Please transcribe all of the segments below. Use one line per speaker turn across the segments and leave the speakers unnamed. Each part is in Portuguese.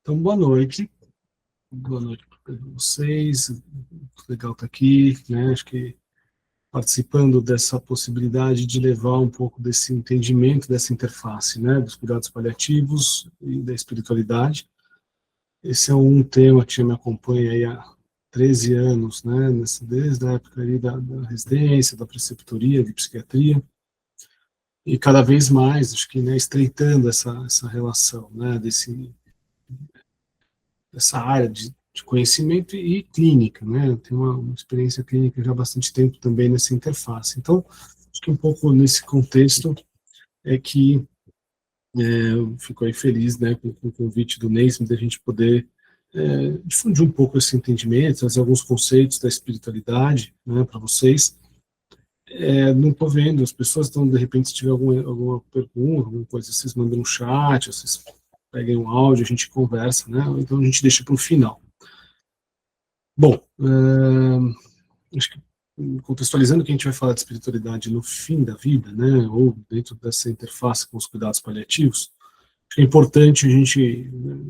Então, boa noite para vocês, legal estar aqui, né, acho que participando dessa possibilidade de levar um pouco desse entendimento, dessa interface, né, dos cuidados paliativos e da espiritualidade. Esse é um tema que já me acompanha aí há 13 anos, né, desde a época aí da residência, da preceptoria de psiquiatria, e cada vez mais, acho que, né, estreitando essa relação, né, dessa área de conhecimento e clínica, né? Eu tenho uma experiência clínica já há bastante tempo também nessa interface. Então, acho que um pouco nesse contexto é que eu fico aí feliz, né, com o convite do Neisman, da gente poder difundir um pouco esse entendimento, trazer alguns conceitos da espiritualidade, né, para vocês. Não estou vendo, as pessoas estão, de repente, se tiver alguma pergunta, alguma coisa, vocês mandam um chat, vocês peguem um áudio, a gente conversa, né, então a gente deixa para o final. Bom, acho que contextualizando que a gente vai falar de espiritualidade no fim da vida, né, ou dentro dessa interface com os cuidados paliativos, acho que é importante a gente, né,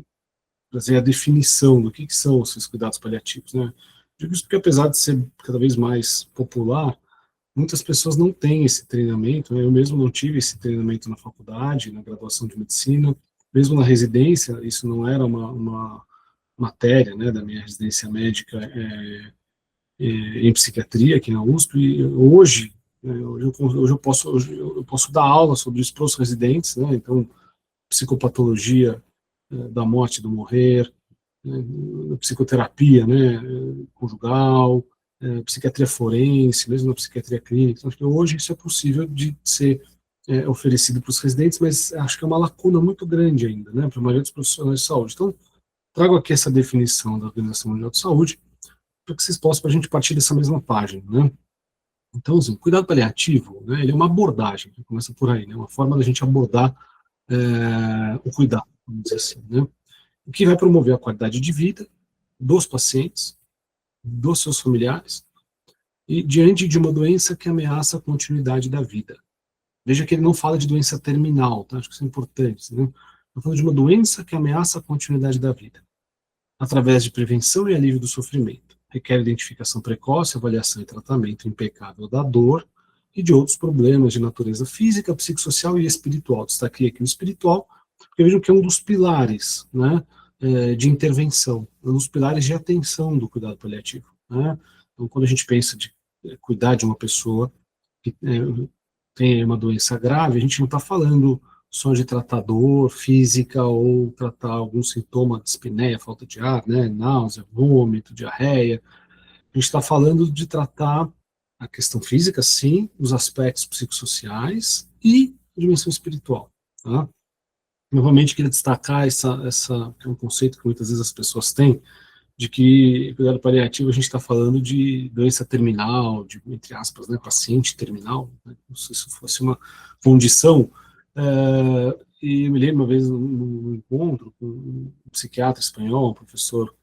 trazer a definição do que são esses cuidados paliativos, né. Digo isso porque, apesar de ser cada vez mais popular, muitas pessoas não têm esse treinamento, né, eu mesmo não tive esse treinamento na faculdade, na graduação de medicina, mesmo na residência, isso não era uma matéria, né, da minha residência médica, em psiquiatria aqui na USP, e hoje, né, hoje eu posso dar aula sobre isso para os residentes, né, então, psicopatologia da morte, do morrer, psicoterapia, né, conjugal, psiquiatria forense, mesmo na psiquiatria clínica, então, acho que hoje isso é possível de ser oferecido para os residentes, mas acho que é uma lacuna muito grande ainda, né, para a maioria dos profissionais de saúde. Então, trago aqui essa definição da Organização Mundial de Saúde, para que vocês possam, para a gente partir dessa mesma página, né? Então, assim, cuidado paliativo, né, ele é uma abordagem, começa por aí, né, uma forma da gente abordar o cuidado, vamos dizer assim, né, o que vai promover a qualidade de vida dos pacientes, dos seus familiares, e diante de uma doença que ameaça a continuidade da vida. Veja que ele não fala de doença terminal, tá? Acho que isso é importante, né? Ele fala de uma doença que ameaça a continuidade da vida, através de prevenção e alívio do sofrimento. Requer identificação precoce, avaliação e tratamento impecável da dor e de outros problemas de natureza física, psicossocial e espiritual. Destaquei aqui o espiritual, porque vejam que é um dos pilares, né, de intervenção, um dos pilares de atenção do cuidado paliativo, né? Então, quando a gente pensa de cuidar de uma pessoa que tem uma doença grave, a gente não está falando só de tratar dor física ou tratar algum sintoma de espinéia, falta de ar, né, náusea, vômito, diarreia. A gente está falando de tratar a questão física, sim, os aspectos psicossociais e a dimensão espiritual. Tá? Novamente, queria destacar que é um conceito que muitas vezes as pessoas têm, de que cuidado paliativo a gente está falando de doença terminal, de, entre aspas, né, paciente terminal, né, como se isso fosse uma condição. E eu me lembro uma vez num encontro com um psiquiatra espanhol, o professor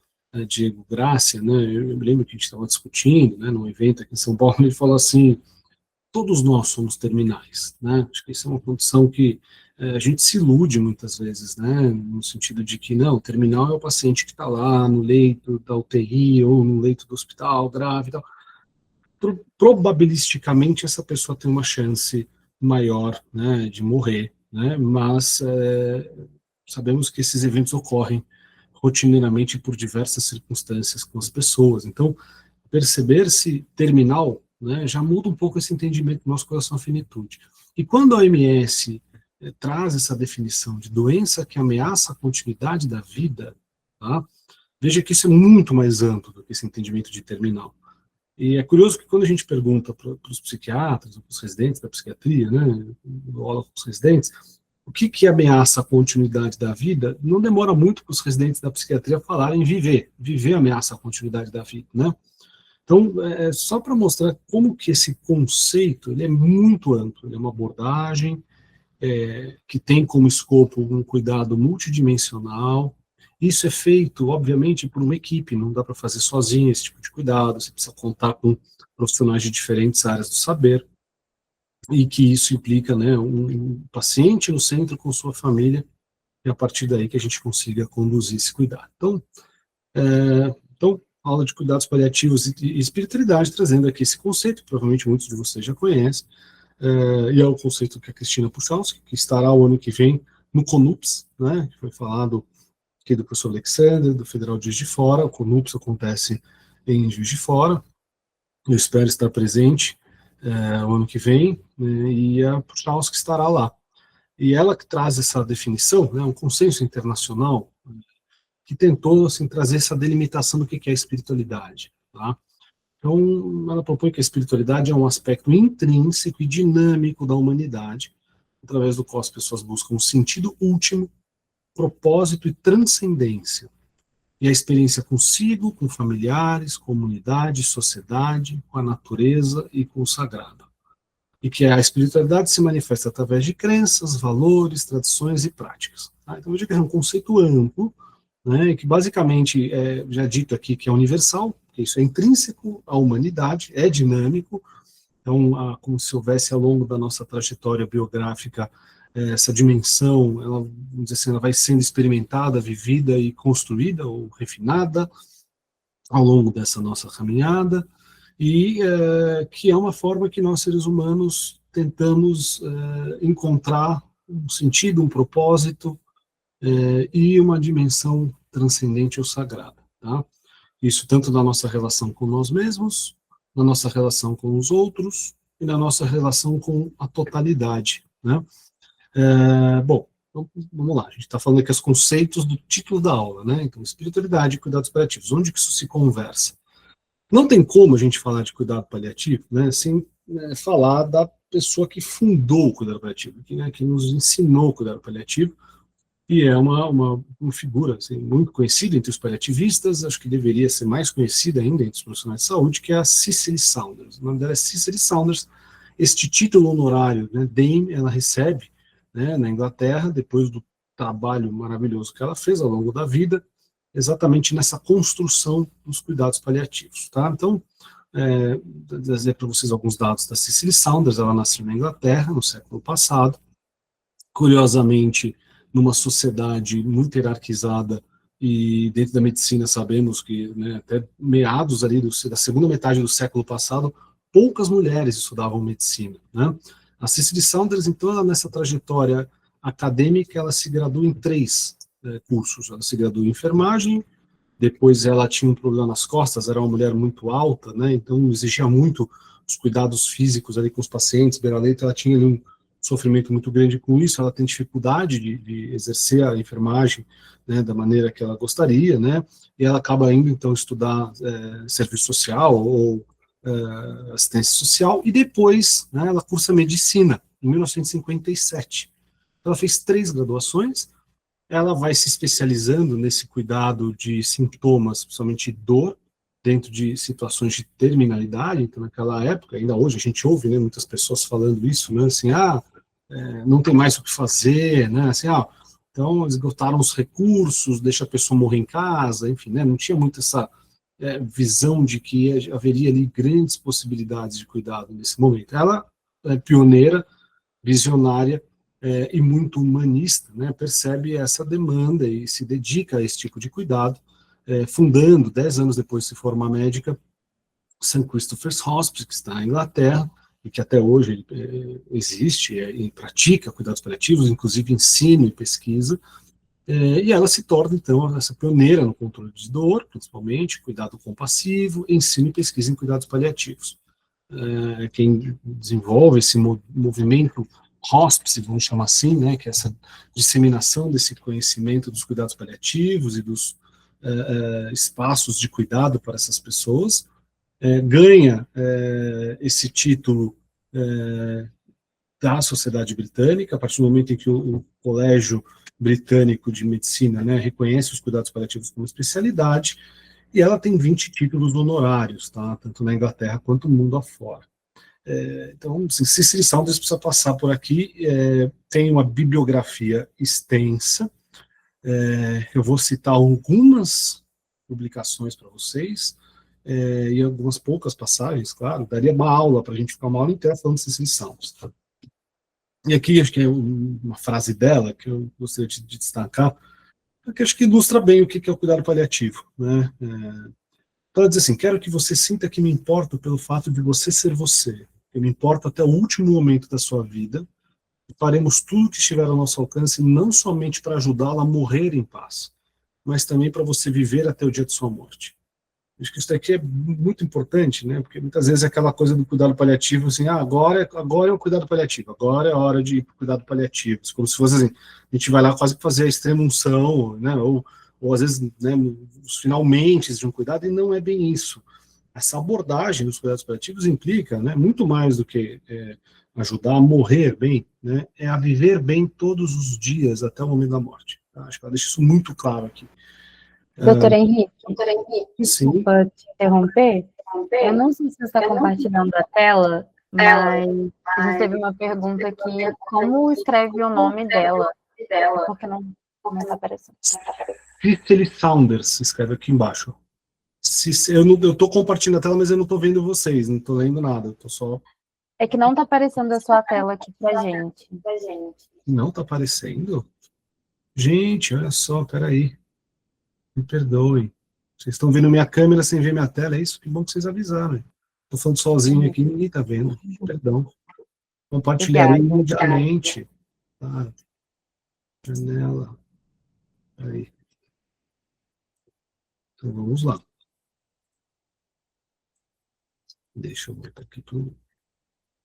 Diego Gracia, né, eu me lembro que a gente estava discutindo, né, num evento aqui em São Paulo, ele falou assim: todos nós somos terminais, né? Acho que isso é uma condição que a gente se ilude muitas vezes, né? No sentido de que, não, terminal é o paciente que está lá no leito da UTI ou no leito do hospital grave e tal. Probabilisticamente, essa pessoa tem uma chance maior, né, de morrer, né? Mas sabemos que esses eventos ocorrem rotineiramente por diversas circunstâncias com as pessoas. Então, perceber-se terminal, né, já muda um pouco esse entendimento do nosso coração à finitude. E quando a OMS traz essa definição de doença que ameaça a continuidade da vida, tá, veja que isso é muito mais amplo do que esse entendimento de terminal. E é curioso que quando a gente pergunta para os psiquiatras, para os residentes da psiquiatria, né, aula com os residentes, o que ameaça a continuidade da vida, não demora muito para os residentes da psiquiatria falarem viver. Viver ameaça a continuidade da vida, né? Então, só para mostrar como que esse conceito ele é muito amplo, ele é uma abordagem que tem como escopo um cuidado multidimensional. Isso é feito, obviamente, por uma equipe, não dá para fazer sozinho esse tipo de cuidado, você precisa contar com profissionais de diferentes áreas do saber, e que isso implica, né, um paciente no centro com sua família, e a partir daí que a gente consiga conduzir esse cuidado. Então, aula de cuidados paliativos e espiritualidade, trazendo aqui esse conceito, provavelmente muitos de vocês já conhecem, e é o conceito que a Cristina Puchalski, que estará o ano que vem no CONUPS, né, que foi falado aqui do professor Alexander, do Federal de Juiz de Fora. O CONUPS acontece em Juiz de Fora, eu espero estar presente o ano que vem, né, e a Puchalski estará lá. E ela que traz essa definição, né, um consenso internacional, que tentou assim, trazer essa delimitação do que é espiritualidade. Tá? Então, ela propõe que a espiritualidade é um aspecto intrínseco e dinâmico da humanidade, através do qual as pessoas buscam um sentido último, propósito e transcendência, e a experiência consigo, com familiares, comunidade, sociedade, com a natureza e com o sagrado. E que a espiritualidade se manifesta através de crenças, valores, tradições e práticas. Tá? Então, eu digo que é um conceito amplo, né, que basicamente, já dito aqui, que é universal, que isso é intrínseco à humanidade, é dinâmico, então, como se houvesse ao longo da nossa trajetória biográfica essa dimensão, ela, vamos dizer assim, ela vai sendo experimentada, vivida e construída ou refinada ao longo dessa nossa caminhada, e que é uma forma que nós, seres humanos, tentamos encontrar um sentido, um propósito, e uma dimensão transcendente ou sagrada. Tá? Isso tanto na nossa relação com nós mesmos, na nossa relação com os outros e na nossa relação com a totalidade. Né? Bom, então, vamos lá, a gente está falando aqui os conceitos do título da aula, né? Então, espiritualidade e cuidados paliativos, onde que isso se conversa? Não tem como a gente falar de cuidado paliativo, né, sem falar da pessoa que fundou o cuidado paliativo, que nos ensinou o cuidado paliativo, e é uma figura assim, muito conhecida entre os paliativistas, acho que deveria ser mais conhecida ainda entre os profissionais de saúde, que é a Cicely Saunders. O nome dela é Cicely Saunders. Este título honorário, né, Dame, ela recebe, né, na Inglaterra, depois do trabalho maravilhoso que ela fez ao longo da vida, exatamente nessa construção dos cuidados paliativos. Tá? Então, vou dizer para vocês alguns dados da Cicely Saunders. Ela nasceu na Inglaterra, no século passado, curiosamente, numa sociedade muito hierarquizada, e dentro da medicina sabemos que, né, até meados ali da segunda metade do século passado, poucas mulheres estudavam medicina. Né? A Cicely Saunders, então, ela, nessa trajetória acadêmica, ela se graduou em 3 cursos. Ela se graduou em enfermagem, depois ela tinha um problema nas costas, era uma mulher muito alta, né, então exigia muito os cuidados físicos ali com os pacientes, beira-leito, ela tinha ali um sofrimento muito grande com isso, ela tem dificuldade de exercer a enfermagem, né, da maneira que ela gostaria, né, e ela acaba indo, então, estudar serviço social ou assistência social, e depois, né, ela cursa medicina, em 1957. Ela fez 3 graduações, ela vai se especializando nesse cuidado de sintomas, principalmente dor, dentro de situações de terminalidade. Então, naquela época, ainda hoje, a gente ouve, né, muitas pessoas falando isso, né, assim, não tem mais o que fazer, né, assim, então esgotaram os recursos, deixa a pessoa morrer em casa, enfim, né, não tinha muito essa visão de que haveria ali grandes possibilidades de cuidado nesse momento. Ela é pioneira, visionária, e muito humanista, né, percebe essa demanda e se dedica a esse tipo de cuidado, fundando, 10 anos depois de se formar médica, St. Christopher's Hospice, que está na Inglaterra, e que até hoje existe e pratica cuidados paliativos, inclusive ensino e pesquisa, e ela se torna, então, essa pioneira no controle de dor, principalmente, cuidado compassivo, ensino e pesquisa em cuidados paliativos. Quem desenvolve esse movimento hospice, vamos chamar assim, né, que é essa disseminação desse conhecimento dos cuidados paliativos e dos espaços de cuidado para essas pessoas, ganha esse título da Sociedade Britânica, a partir do momento em que o Colégio Britânico de Medicina, né, reconhece os cuidados paliativos como especialidade, e ela tem 20 títulos honorários, tá, tanto na Inglaterra quanto no mundo afora. Então, assim, Cicely Saunders precisa passar por aqui, tem uma bibliografia extensa, eu vou citar algumas publicações para vocês, e algumas poucas passagens, claro, daria uma aula para a gente ficar uma aula inteira falando de Cicely Saunders. Tá? E aqui acho que é uma frase dela que eu gostaria de destacar, que acho que ilustra bem o que é o cuidado paliativo, né? Ela diz assim: quero que você sinta que me importo pelo fato de você ser você, que me importo até o último momento da sua vida, e faremos tudo que estiver ao nosso alcance, não somente para ajudá-la a morrer em paz, mas também para você viver até o dia de sua morte. Acho que isso daqui é muito importante, né? Porque muitas vezes é aquela coisa do cuidado paliativo, assim, agora é o cuidado paliativo, agora é a hora de ir para o cuidado paliativo. Como se fosse assim, a gente vai lá quase que fazer a extrema unção, né? Ou às vezes, né, os finalmente de um cuidado, e não é bem isso. Essa abordagem dos cuidados paliativos implica, né, muito mais do que ajudar a morrer bem, né? É a viver bem todos os dias até o momento da morte. Tá? Acho que ela deixa isso muito claro aqui.
Doutor Henrique,
Sim.
desculpa te interromper. Eu não sei se você está compartilhando a tela, mas a gente teve uma pergunta aqui, como escreve o nome dela? Porque não está aparecendo.
Cicely Saunders, escreve aqui embaixo. Eu estou compartilhando a tela, mas eu não estou vendo vocês, não estou lendo nada, eu tô só...
É que não está aparecendo a sua tela aqui pra gente.
Não está aparecendo? Gente, olha só, peraí. Me perdoem. Vocês estão vendo minha câmera sem ver minha tela, é isso? Que bom que vocês avisaram. Estou falando sozinho aqui, ninguém está vendo. Perdão. Compartilharei
Obrigada.
imediatamente. Claro. Janela. Aí. Então vamos lá. Deixa eu botar aqui tudo.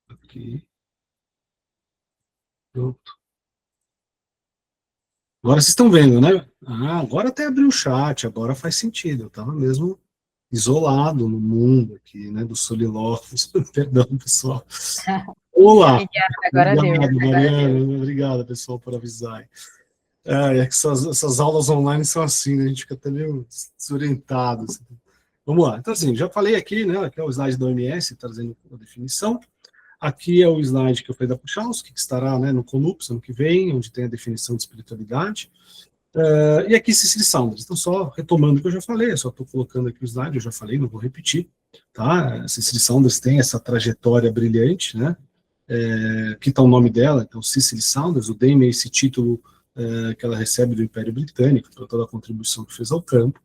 Aqui. Pronto. Agora vocês estão vendo, né? Ah, agora até abriu o chat, agora faz sentido. Eu estava mesmo isolado no mundo aqui, né? Do solilóquios. Perdão, pessoal. Olá!
Obrigada, agora
Obrigado,
deu.
Mariana. Obrigado, pessoal, por avisar. É que essas aulas online são assim, né? A gente fica até meio desorientado. Assim. Vamos lá. Então, assim, já falei aqui, né? Aqui é o slide da OMS, trazendo a definição. Aqui é o slide que eu falei da Puchalski, que estará, né, no CONUPS ano que vem, onde tem a definição de espiritualidade. E aqui Cicely Saunders. Então, só retomando o que eu já falei, eu só estou colocando aqui o slide, eu já falei, não vou repetir. Tá? A Cicely Saunders tem essa trajetória brilhante, né? Aqui está o nome dela, então Cicely Saunders, o Dame é esse título que ela recebe do Império Britânico, por toda a contribuição que fez ao campo.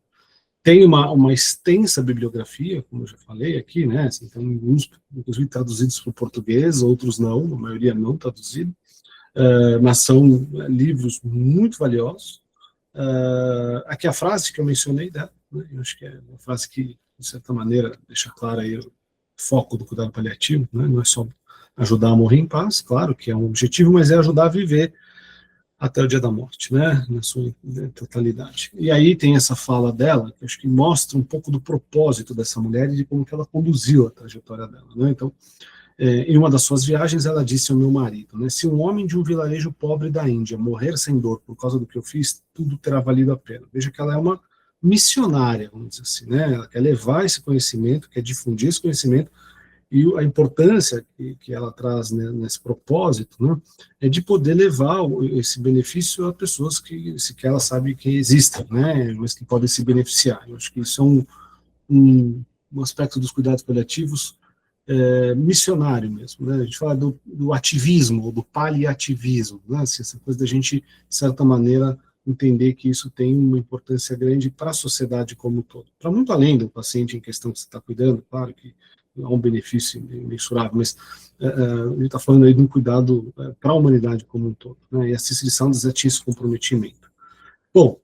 Tem uma extensa bibliografia, como eu já falei aqui, né? Assim, então, alguns, inclusive, traduzidos para o português, outros não, a maioria não traduzido, mas são livros muito valiosos. Aqui a frase que eu mencionei dela, né? Eu acho que é uma frase que, de certa maneira, deixa claro aí o foco do cuidado paliativo, né? Não é só ajudar a morrer em paz, claro que é um objetivo, mas é ajudar a viver até o dia da morte, né, na sua totalidade. E aí tem essa fala dela, que acho que mostra um pouco do propósito dessa mulher e de como que ela conduziu a trajetória dela, né, então, em uma das suas viagens, ela disse ao meu marido, né, se um homem de um vilarejo pobre da Índia morrer sem dor por causa do que eu fiz, tudo terá valido a pena. Veja que ela é uma missionária, vamos dizer assim, né, ela quer levar esse conhecimento, quer difundir esse conhecimento, e a importância que ela traz, né, nesse propósito, né, é de poder levar esse benefício a pessoas que sequer ela sabe que existem, né, mas que podem se beneficiar. Eu acho que isso é um aspecto dos cuidados paliativos missionário mesmo. Né? A gente fala do ativismo, ou do paliativismo, né? Assim, essa coisa da gente, de certa maneira, entender que isso tem uma importância grande para a sociedade como um todo. Para muito além do paciente em questão que você está cuidando, claro que há um benefício imensurável, mas a gente está falando aí de um cuidado para a humanidade como um todo. Né? E a Cicely Saunders tinha esse comprometimento. Bom,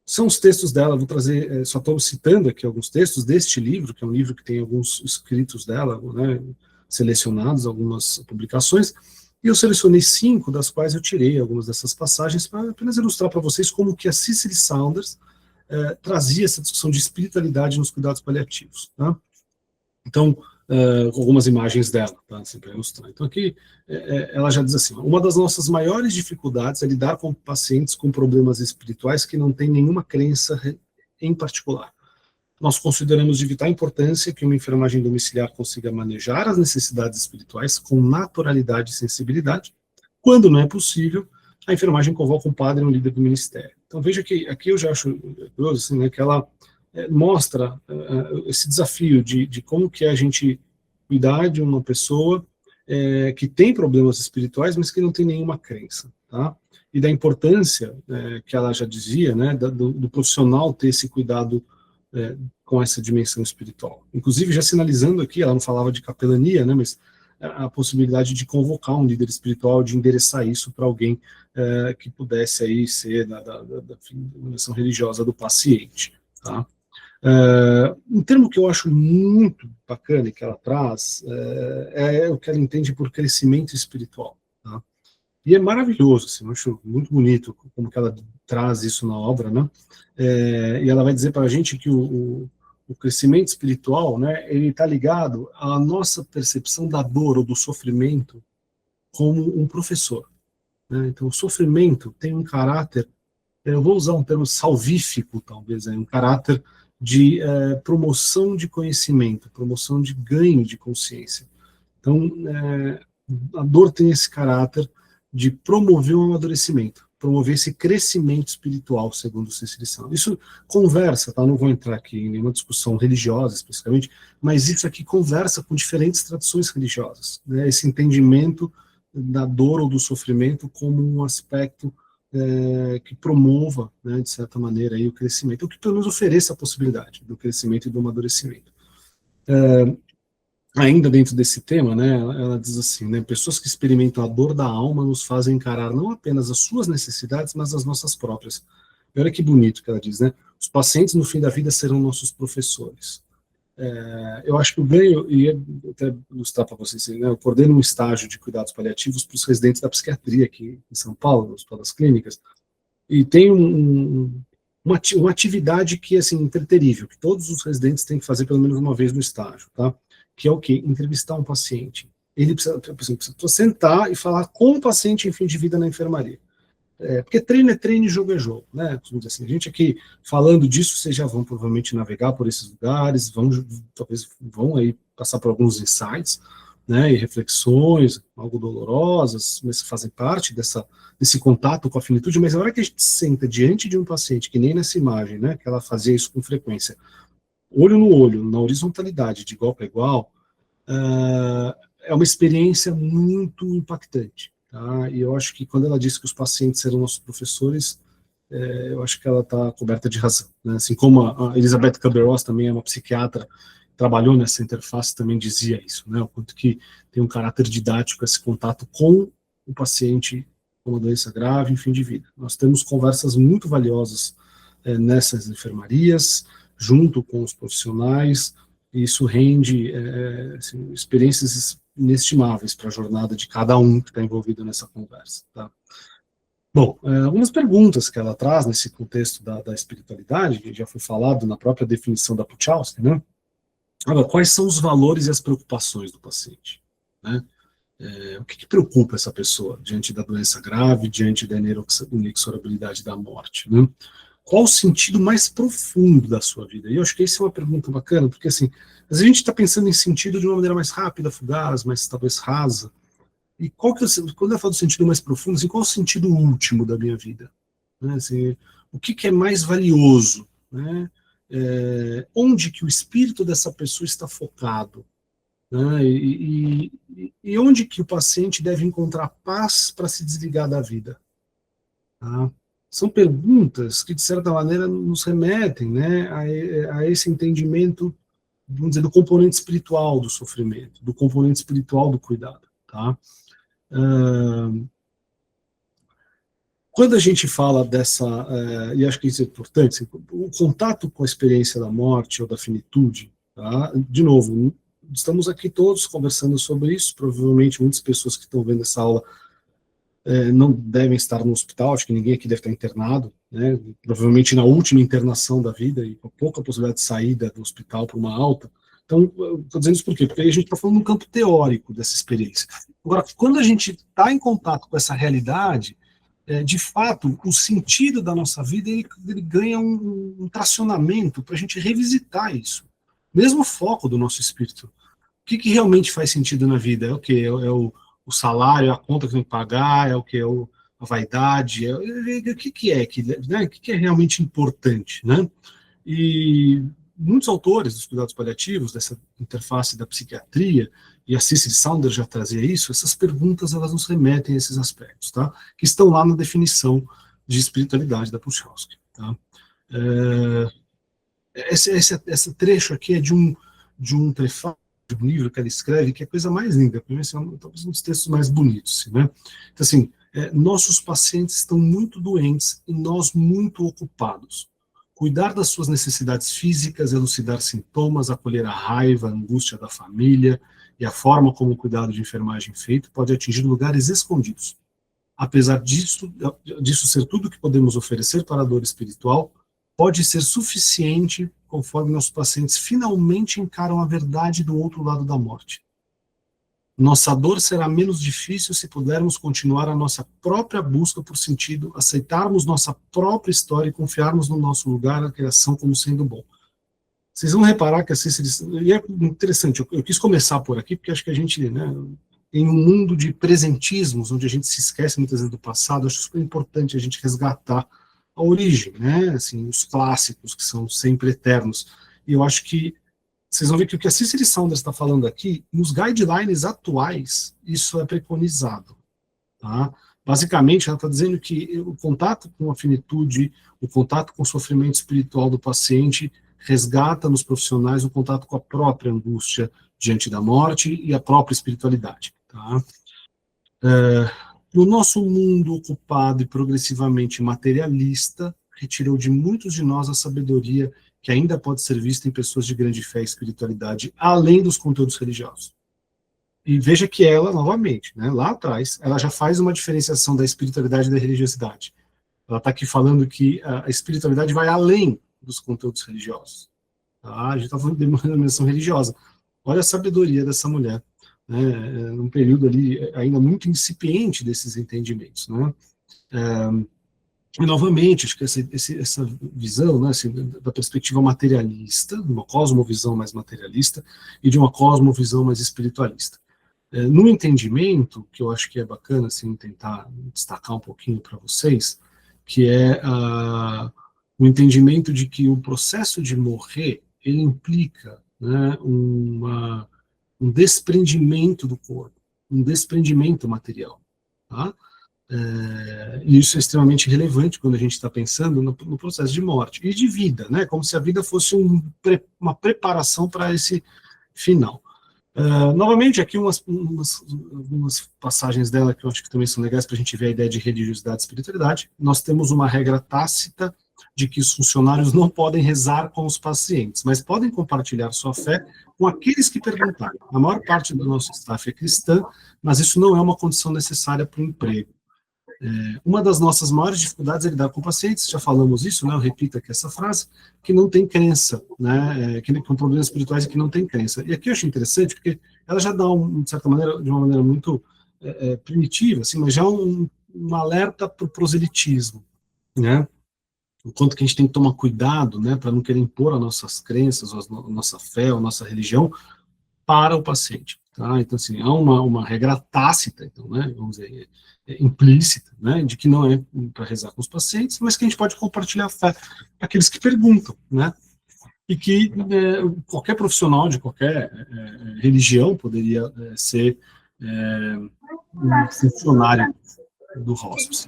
são os textos dela, vou trazer, só estou citando aqui alguns textos deste livro, que é um livro que tem alguns escritos dela, né, selecionados, algumas publicações, e eu selecionei 5, das quais eu tirei algumas dessas passagens para apenas ilustrar para vocês como que a Cicely Saunders trazia essa discussão de espiritualidade nos cuidados paliativos. Tá? Então, algumas imagens dela, tá, assim, para ilustrar. Então, aqui, ela já diz assim, uma das nossas maiores dificuldades é lidar com pacientes com problemas espirituais que não têm nenhuma crença em particular. Nós consideramos de vital importância que uma enfermagem domiciliar consiga manejar as necessidades espirituais com naturalidade e sensibilidade. Quando não é possível, a enfermagem convoca um padre e um líder do ministério. Então, veja que aqui eu já acho curioso, assim, né, que ela mostra esse desafio de como que é a gente cuidar de uma pessoa que tem problemas espirituais, mas que não tem nenhuma crença, tá? E da importância, que ela já dizia, né, do profissional ter esse cuidado com essa dimensão espiritual. Inclusive, já sinalizando aqui, ela não falava de capelania, né, mas a possibilidade de convocar um líder espiritual, de endereçar isso para alguém que pudesse aí ser da dimensão religiosa do paciente, tá? Um termo que eu acho muito bacana e que ela traz é o que ela entende por crescimento espiritual, tá? E é maravilhoso, assim, eu acho muito bonito como que ela traz isso na obra, né? E ela vai dizer para a gente que o crescimento espiritual, né, ele está ligado à nossa percepção da dor ou do sofrimento como um professor, né? Então, o sofrimento tem um caráter, eu vou usar um termo salvífico, talvez, um caráter de promoção de conhecimento, promoção de ganho de consciência. Então, a dor tem esse caráter de promover um amadurecimento, promover esse crescimento espiritual, segundo o Cecily São. Isso conversa, tá? Não vou entrar aqui em nenhuma discussão religiosa, especificamente, mas isso aqui conversa com diferentes tradições religiosas, né? Esse entendimento da dor ou do sofrimento como um aspecto que promova, né, de certa maneira, aí, o crescimento, ou que pelo menos ofereça a possibilidade do crescimento e do amadurecimento. Ainda dentro desse tema, né, ela diz assim, né, pessoas que experimentam a dor da alma nos fazem encarar não apenas as suas necessidades, mas as nossas próprias. E olha que bonito que ela diz, né, os pacientes no fim da vida serão nossos professores. Eu acho que o ganho, e até ilustrar para vocês, né, eu coordeno um estágio de cuidados paliativos para os residentes da psiquiatria aqui em São Paulo, no Hospital das Clínicas, e tem uma atividade que é assim, impreterível, que todos os residentes têm que fazer pelo menos uma vez no estágio, tá? Que é o quê? Entrevistar um paciente. Ele precisa sentar e falar com o paciente em fim de vida na enfermaria. Porque treino é treino e jogo é jogo, né? Assim, a gente aqui falando disso, vocês já vão provavelmente navegar por esses lugares, talvez vão aí passar por alguns insights, né? E reflexões, algo dolorosas, mas fazem parte desse contato com a finitude. Mas a hora que a gente senta diante de um paciente, que nem nessa imagem, né? Que ela fazia isso com frequência, olho no olho, na horizontalidade, de igual para igual, é uma experiência muito impactante. Tá? E eu acho que quando ela disse que os pacientes serão nossos professores, eu acho que ela está coberta de razão. Né? Assim como a Elizabeth Kubler-Ross também é uma psiquiatra, trabalhou nessa interface, também dizia isso, né? O quanto que tem um caráter didático esse contato com o paciente com uma doença grave em fim de vida. Nós temos conversas muito valiosas nessas enfermarias, junto com os profissionais, e isso rende assim, experiências inestimáveis para a jornada de cada um que está envolvido nessa conversa. Tá? Bom, algumas perguntas que ela traz nesse contexto da espiritualidade, que já foi falado na própria definição da Puchalski, né? Agora, quais são os valores e as preocupações do paciente? Né? O que preocupa essa pessoa diante da doença grave, diante da inexorabilidade da morte? Né? Qual o sentido mais profundo da sua vida? E eu acho que essa é uma pergunta bacana, porque assim, às vezes a gente está pensando em sentido de uma maneira mais rápida, fugaz, mais talvez rasa. E quando eu falo do sentido mais profundo, assim, qual o sentido último da minha vida? Né? Assim, o que é mais valioso? Né? Onde que o espírito dessa pessoa está focado? Né? E onde que o paciente deve encontrar paz para se desligar da vida? Tá? São perguntas que, de certa maneira, nos remetem, né, a esse entendimento, vamos dizer, do componente espiritual do sofrimento, do componente espiritual do cuidado. Tá? Quando a gente fala dessa, e acho que isso é importante, assim, o contato com a experiência da morte ou da finitude, tá? De novo, estamos aqui todos conversando sobre isso, provavelmente muitas pessoas que estão vendo essa aula não devem estar no hospital, acho que ninguém aqui deve estar internado, né? Provavelmente na última internação da vida e com pouca possibilidade de saída do hospital para uma alta. Então, estou dizendo isso por quê? Porque aí a gente está falando no campo teórico dessa experiência. Agora, quando a gente está em contato com essa realidade, de fato, o sentido da nossa vida ele ganha um tracionamento para a gente revisitar isso. Mesmo o foco do nosso espírito. O que realmente faz sentido na vida? É o quê? É o salário, a conta que tem que pagar, é o que? A vaidade? O que é, né? O que é realmente importante? Né? E muitos autores dos cuidados paliativos, dessa interface da psiquiatria, e a Cicely Saunders já trazia isso, essas perguntas elas nos remetem a esses aspectos, tá? Que estão lá na definição de espiritualidade da Pulchowski. Tá? Esse trecho aqui é de um prefácio de um livro que ela escreve, que é a coisa mais linda, para mim, assim, talvez um dos textos mais bonitos. Assim, né? Então, assim, nossos pacientes estão muito doentes e nós muito ocupados. Cuidar das suas necessidades físicas, elucidar sintomas, acolher a raiva, a angústia da família e a forma como o cuidado de enfermagem é feito pode atingir lugares escondidos. Apesar disso ser tudo que podemos oferecer para a dor espiritual, pode ser suficiente conforme nossos pacientes finalmente encaram a verdade do outro lado da morte. Nossa dor será menos difícil se pudermos continuar a nossa própria busca por sentido, aceitarmos nossa própria história e confiarmos no nosso lugar na criação como sendo bom. Vocês vão reparar que a Cicely, e é interessante, eu quis começar por aqui, porque acho que a gente, né, em um mundo de presentismos, onde a gente se esquece muitas vezes do passado, acho super importante a gente resgatar a origem, né, assim, os clássicos, que são sempre eternos. E eu acho que vocês vão ver que o que a Cicely Saunders está falando aqui, nos guidelines atuais, isso é preconizado. Tá? Basicamente, ela está dizendo que o contato com a finitude, o contato com o sofrimento espiritual do paciente, resgata nos profissionais o contato com a própria angústia diante da morte e a própria espiritualidade. Tá? No nosso mundo ocupado e progressivamente materialista, retirou de muitos de nós a sabedoria que ainda pode ser vista em pessoas de grande fé e espiritualidade, além dos conteúdos religiosos. E veja que ela, novamente, né, lá atrás, ela já faz uma diferenciação da espiritualidade e da religiosidade. Ela está aqui falando que a espiritualidade vai além dos conteúdos religiosos. Tá? A gente está falando de uma dimensão religiosa. Olha a sabedoria dessa mulher, né, num período ali ainda muito incipiente desses entendimentos. Né? E, novamente, acho que essa visão, né, assim, da perspectiva materialista, de uma cosmovisão mais materialista, e de uma cosmovisão mais espiritualista. No entendimento, que eu acho que é bacana assim, tentar destacar um pouquinho para vocês, que é o entendimento de que o processo de morrer, ele implica, né, um desprendimento do corpo, um desprendimento material. Tá? E isso é extremamente relevante quando a gente está pensando no processo de morte e de vida, né? Como se a vida fosse uma preparação para esse final. Novamente, aqui algumas passagens dela que eu acho que também são legais para a gente ver a ideia de religiosidade e espiritualidade. Nós temos uma regra tácita de que os funcionários não podem rezar com os pacientes, mas podem compartilhar sua fé com aqueles que perguntarem. A maior parte do nosso staff é cristã, mas isso não é uma condição necessária para o emprego. Uma das nossas maiores dificuldades é lidar com pacientes, já falamos isso, né, eu repito aqui essa frase, que não tem crença, né, com problemas espirituais e que não tem crença. E aqui eu acho interessante, porque ela já dá, de certa maneira, de uma maneira muito primitiva, assim, mas já um alerta para o proselitismo, né, o quanto que a gente tem que tomar cuidado, né, para não querer impor as nossas crenças, a nossa fé, a nossa religião para o paciente. Tá? Então, assim, há uma regra tácita, então, né, vamos dizer, implícita, né, de que não é para rezar com os pacientes, mas que a gente pode compartilhar a fé para aqueles que perguntam, né, e que qualquer profissional de qualquer religião poderia ser um funcionário do hospice.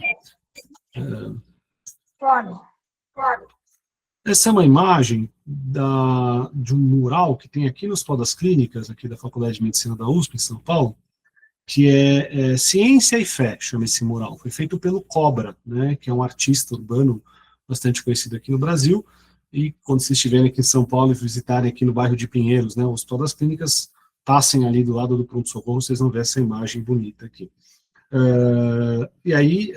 Essa é uma imagem de um mural que tem aqui no Hospital das Clínicas, aqui da Faculdade de Medicina da USP, em São Paulo, que é Ciência e Fé, chama esse mural. Foi feito pelo Cobra, né, que é um artista urbano bastante conhecido aqui no Brasil, e quando vocês estiverem aqui em São Paulo e visitarem aqui no bairro de Pinheiros, né, o Hospital das Clínicas, passem ali do lado do pronto-socorro, vocês vão ver essa imagem bonita aqui. E aí,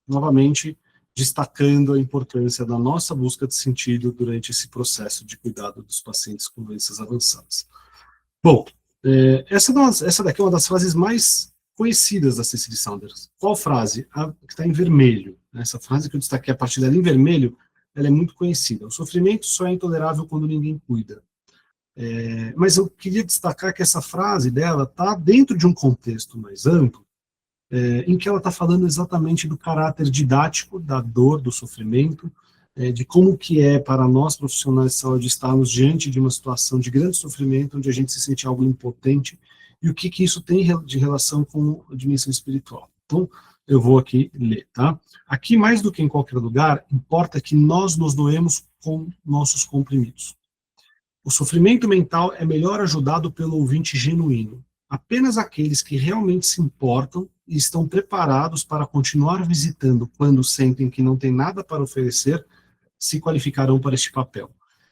novamente, destacando a importância da nossa busca de sentido durante esse processo de cuidado dos pacientes com doenças avançadas. Bom, essa daqui é uma das frases mais conhecidas da Cicely Saunders. Qual frase? A que está em vermelho. Essa frase que eu destaquei a partir dela em vermelho, ela é muito conhecida. O sofrimento só é intolerável quando ninguém cuida. Mas eu queria destacar que essa frase dela está dentro de um contexto mais amplo, em que ela está falando exatamente do caráter didático da dor, do sofrimento, de como que é para nós profissionais de saúde estarmos diante de uma situação de grande sofrimento, onde a gente se sente algo impotente, e o que que isso tem de relação com a dimensão espiritual. Então, eu vou aqui ler, tá? Aqui, mais do que em qualquer lugar, importa que nós nos doemos com nossos comprimidos. O sofrimento mental é melhor ajudado pelo ouvinte genuíno. Apenas aqueles que realmente se importam e estão preparados para continuar visitando quando sentem que não tem nada para oferecer, se qualificarão para este papel.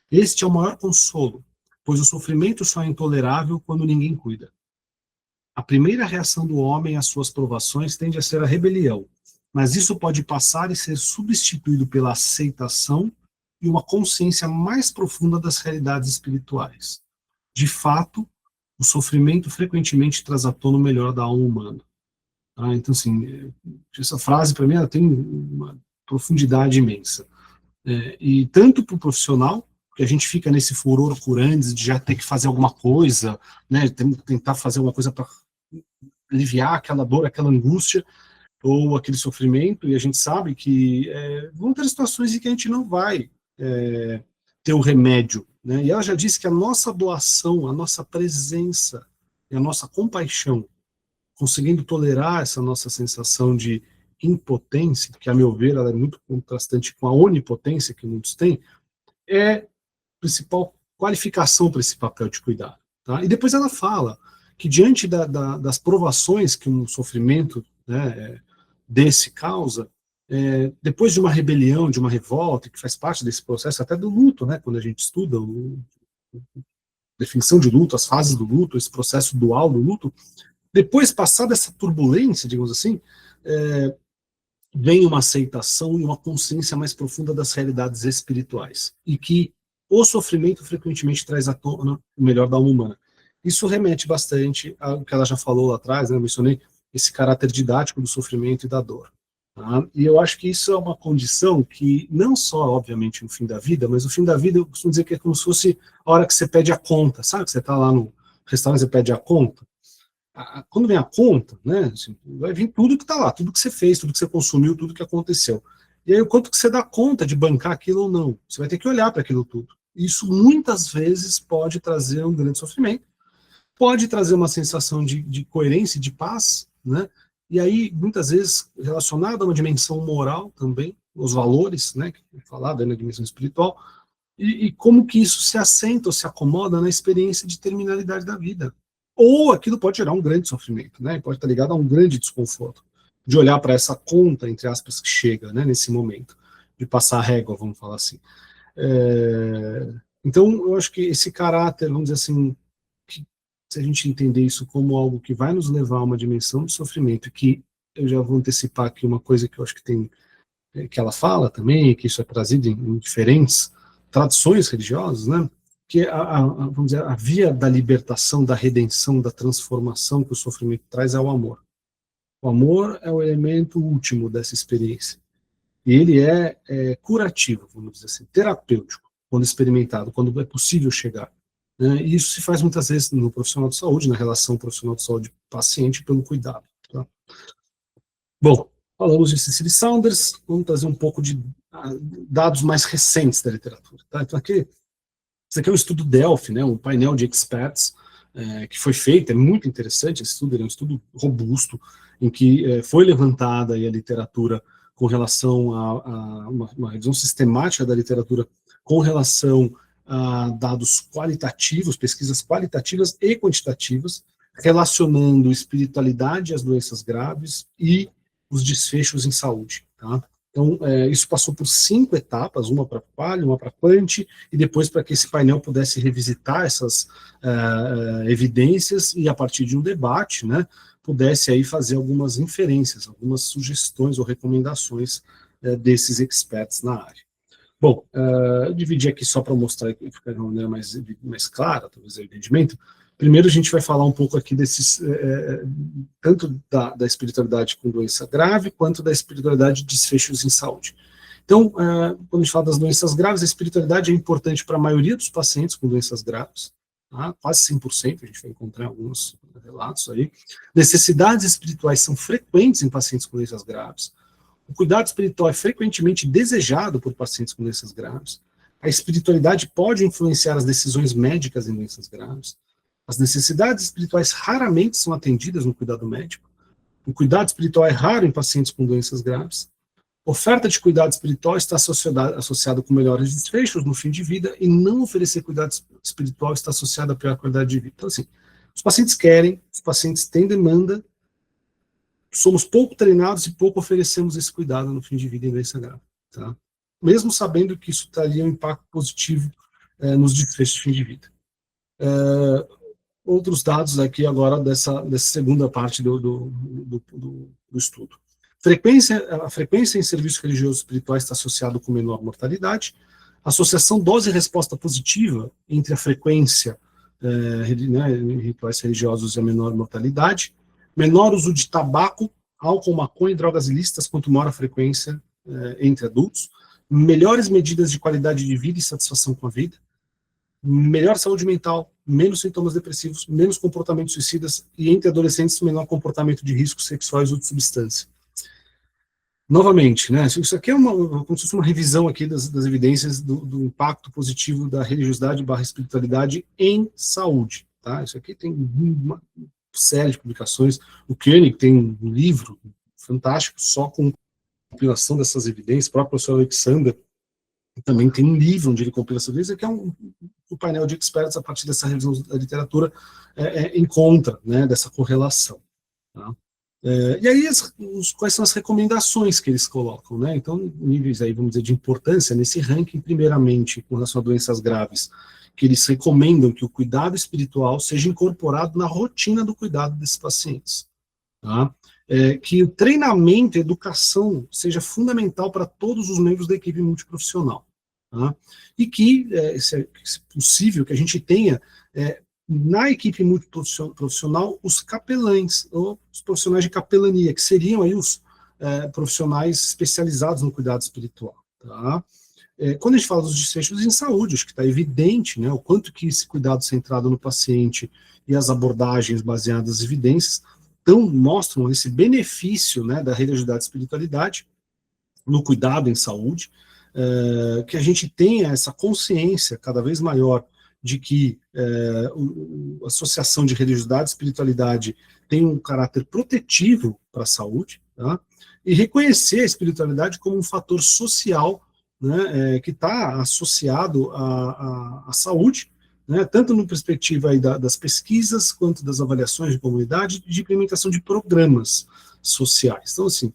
Este é o maior consolo, pois o sofrimento só é intolerável quando ninguém cuida. A primeira reação do homem às suas provações tende a ser a rebelião, mas isso pode passar e ser substituído pela aceitação e uma consciência mais profunda das realidades espirituais. De fato, o sofrimento frequentemente traz à tona o melhor da alma humana. Ah, então, assim, essa frase, para mim, ela tem uma profundidade imensa. E tanto para o profissional, que a gente fica nesse furor curantes de já ter que fazer alguma coisa, né, tentar fazer alguma coisa para aliviar aquela dor, aquela angústia, ou aquele sofrimento, e a gente sabe que vão ter situações em que a gente não vai ter o remédio, né? E ela já disse que a nossa doação, a nossa presença e a nossa compaixão, conseguindo tolerar essa nossa sensação de impotência, que a meu ver ela é muito contrastante com a onipotência que muitos têm, é a principal qualificação para esse papel de cuidado. Tá? E depois ela fala que diante das provações que um sofrimento, né, desse causa, depois de uma rebelião, de uma revolta, que faz parte desse processo até do luto, né, quando a gente estuda definição de luto, as fases do luto, esse processo dual do luto, depois, passada essa turbulência, digamos assim, vem uma aceitação e uma consciência mais profunda das realidades espirituais, e que o sofrimento frequentemente traz à tona o melhor da alma humana. Isso remete bastante ao que ela já falou lá atrás, né, eu mencionei esse caráter didático do sofrimento e da dor. Tá? E eu acho que isso é uma condição que, não só, obviamente, no fim da vida, mas o fim da vida, eu costumo dizer que é como se fosse a hora que você pede a conta, sabe? Que você está lá no restaurante, você pede a conta. Quando vem a conta, né, assim, vai vir tudo que está lá, tudo que você fez, tudo que você consumiu, tudo que aconteceu. E aí, o quanto que você dá conta de bancar aquilo ou não? Você vai ter que olhar para aquilo tudo. Isso, muitas vezes, pode trazer um grande sofrimento, pode trazer uma sensação de coerência, de paz, né? E aí, muitas vezes, relacionado a uma dimensão moral também, os valores, né, que é falado na dimensão espiritual, e como que isso se assenta ou se acomoda na experiência de terminalidade da vida. Ou aquilo pode gerar um grande sofrimento, né? Pode estar ligado a um grande desconforto, de olhar para essa conta, entre aspas, que chega, né, nesse momento, de passar a régua, vamos falar assim. Então, eu acho que esse caráter, vamos dizer assim, se a gente entender isso como algo que vai nos levar a uma dimensão de sofrimento, que eu já vou antecipar aqui uma coisa que eu acho que tem, que ela fala também, que isso é trazido em diferentes tradições religiosas, né, que vamos dizer, a via da libertação, da redenção, da transformação que o sofrimento traz é o amor. O amor é o elemento último dessa experiência. E ele é curativo, vamos dizer assim, terapêutico, quando experimentado, quando é possível chegar. E isso se faz muitas vezes no profissional de saúde, na relação profissional de saúde-paciente, pelo cuidado. Tá? Bom, falamos de Cecily Saunders, vamos trazer um pouco de dados mais recentes da literatura. Tá? Então, esse aqui é um estudo Delphi, né, um painel de experts que foi feito, é muito interessante esse estudo, é um estudo robusto, em que foi levantada aí a literatura com relação a uma revisão sistemática da literatura com relação a dados qualitativos, pesquisas qualitativas e quantitativas, relacionando espiritualidade às doenças graves e os desfechos em saúde. Tá? Então, isso passou por 5 etapas, uma para quali, uma para quanti, e depois para que esse painel pudesse revisitar essas evidências e, a partir de um debate, né, pudesse aí fazer algumas inferências, algumas sugestões ou recomendações desses experts na área. Bom, eu dividi aqui só para mostrar e ficar de uma maneira mais clara, talvez, o entendimento. Primeiro a gente vai falar um pouco aqui desses, tanto da espiritualidade com doença grave, quanto da espiritualidade de desfechos em saúde. Então, quando a gente fala das doenças graves, a espiritualidade é importante para a maioria dos pacientes com doenças graves, tá? Quase 100%, a gente vai encontrar alguns relatos aí. Necessidades espirituais são frequentes em pacientes com doenças graves. O O cuidado espiritual é frequentemente desejado por pacientes com doenças graves. A espiritualidade pode influenciar as decisões médicas em doenças graves. As necessidades espirituais raramente são atendidas no cuidado médico. O cuidado espiritual é raro em pacientes com doenças graves. Oferta de cuidado espiritual está associada com melhores desfechos no fim de vida, e não oferecer cuidado espiritual está associado a pior qualidade de vida. Então, assim, os pacientes querem, os pacientes têm demanda, somos pouco treinados e pouco oferecemos esse cuidado no fim de vida em doença grave, tá? Mesmo sabendo que isso traria um impacto positivo nos desfechos de fim de vida. Outros dados aqui agora dessa segunda parte do estudo. A frequência em serviços religiosos espirituais está associada com menor mortalidade. Associação dose e resposta positiva entre a frequência em rituais religiosos e a menor mortalidade. Menor uso de tabaco, álcool, maconha e drogas ilícitas, quanto maior a frequência entre adultos. Melhores medidas de qualidade de vida e satisfação com a vida. Melhor saúde mental, menos sintomas depressivos, menos comportamentos suicidas e, entre adolescentes, menor comportamento de riscos sexuais ou de substância. Novamente, né, isso aqui é como se fosse uma revisão aqui das evidências do impacto positivo da religiosidade / espiritualidade em saúde. Tá? Isso aqui tem uma série de publicações. O Koenig tem um livro fantástico só com compilação dessas evidências. O próprio professor Alexander também tem um livro onde ele compila essas evidências, que é um painel de expertos, a partir dessa revisão da literatura, encontra, né, dessa correlação. Tá? E aí, quais são as recomendações que eles colocam, né? Então, níveis aí, vamos dizer, de importância nesse ranking, primeiramente, com relação a doenças graves, que eles recomendam que o cuidado espiritual seja incorporado na rotina do cuidado desses pacientes. Tá? Que o treinamento e educação seja fundamental para todos os membros da equipe multiprofissional. Tá? E que, se possível, que a gente tenha na equipe multiprofissional os capelães, ou os profissionais de capelania, que seriam aí os profissionais especializados no cuidado espiritual. Tá? Quando a gente fala dos desfechos em saúde, acho que está evidente, né, o quanto que esse cuidado centrado no paciente e as abordagens baseadas em evidências mostram esse benefício, né, da religiosidade e espiritualidade no cuidado em saúde, que a gente tenha essa consciência cada vez maior de que a associação de religiosidade e espiritualidade tem um caráter protetivo para a saúde, tá? E reconhecer a espiritualidade como um fator social, né, que está associado à saúde, né, tanto no perspectiva aí das pesquisas, quanto das avaliações de comunidade, de implementação de programas sociais. Então, assim,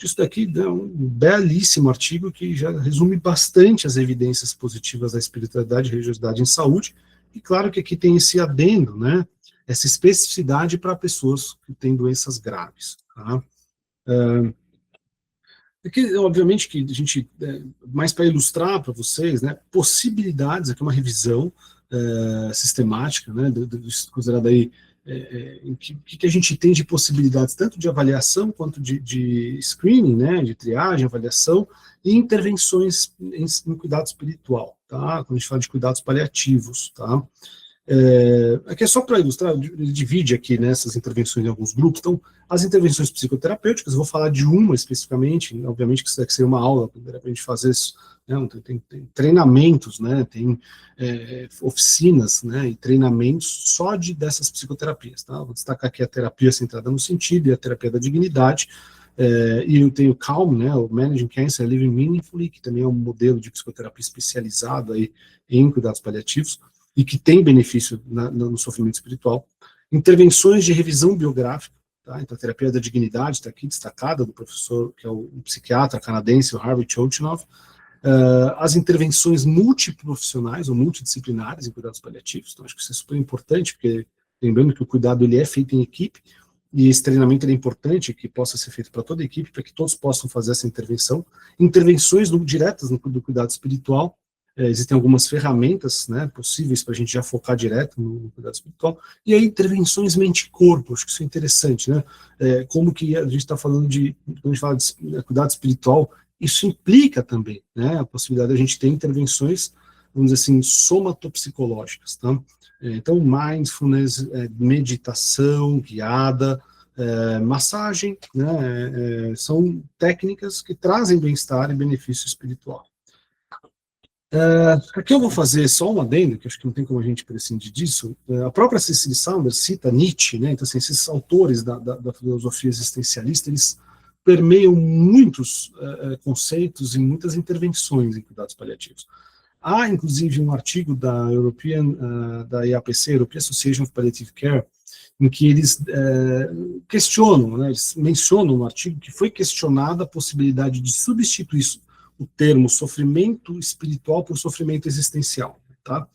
isso daqui é um belíssimo artigo que já resume bastante as evidências positivas da espiritualidade e religiosidade em saúde, e claro que aqui tem esse adendo, né, essa especificidade para pessoas que têm doenças graves. Tá? Aqui, obviamente, que a gente, mais para ilustrar para vocês, né, possibilidades, aqui uma revisão sistemática, né, considerada aí, que a gente tem de possibilidades, tanto de avaliação, quanto de screening, né, de triagem, avaliação, e intervenções em cuidado espiritual, tá? Quando a gente fala de cuidados paliativos, tá? Aqui é só para ilustrar, ele divide aqui nessas intervenções em alguns grupos. Então, as intervenções psicoterapêuticas, eu vou falar de uma especificamente, obviamente que isso deve ser uma aula para a gente fazer isso, né, tem treinamentos, né, tem oficinas, né, e treinamentos só dessas psicoterapias, tá? Vou destacar aqui a terapia centrada no sentido e a terapia da dignidade, e eu tenho o CALM, né, o Managing Cancer Living Meaningfully, que também é um modelo de psicoterapia especializado aí em cuidados paliativos, e que tem benefício no sofrimento espiritual. Intervenções de revisão biográfica, tá? Então a terapia da dignidade está aqui destacada, do professor, que é o psiquiatra canadense, o Harvey Chochinov. As intervenções multiprofissionais ou multidisciplinares em cuidados paliativos, então acho que isso é super importante, porque lembrando que o cuidado ele é feito em equipe, e esse treinamento é importante que possa ser feito para toda a equipe, para que todos possam fazer essa intervenção. Intervenções diretas do cuidado espiritual, existem algumas ferramentas, né, possíveis para a gente já focar direto no cuidado espiritual, e aí intervenções mente-corpo, acho que isso é interessante, né, como que a gente está falando quando a gente fala de cuidado espiritual, isso implica também, né, a possibilidade de a gente ter intervenções, vamos dizer assim, somatopsicológicas, tá? Então, mindfulness, meditação guiada, massagem, né, são técnicas que trazem bem-estar e benefício espiritual. Aqui eu vou fazer só um adendo, que acho que não tem como a gente prescindir disso. A própria Cecily Saunders cita Nietzsche, né? Então, assim, esses autores da filosofia existencialista, eles permeiam muitos conceitos e muitas intervenções em cuidados paliativos. Há, inclusive, um artigo da da IAPC, European Association of Palliative Care, em que eles questionam, né, eles mencionam no artigo que foi questionada a possibilidade de substituir o termo sofrimento espiritual por sofrimento existencial, tá?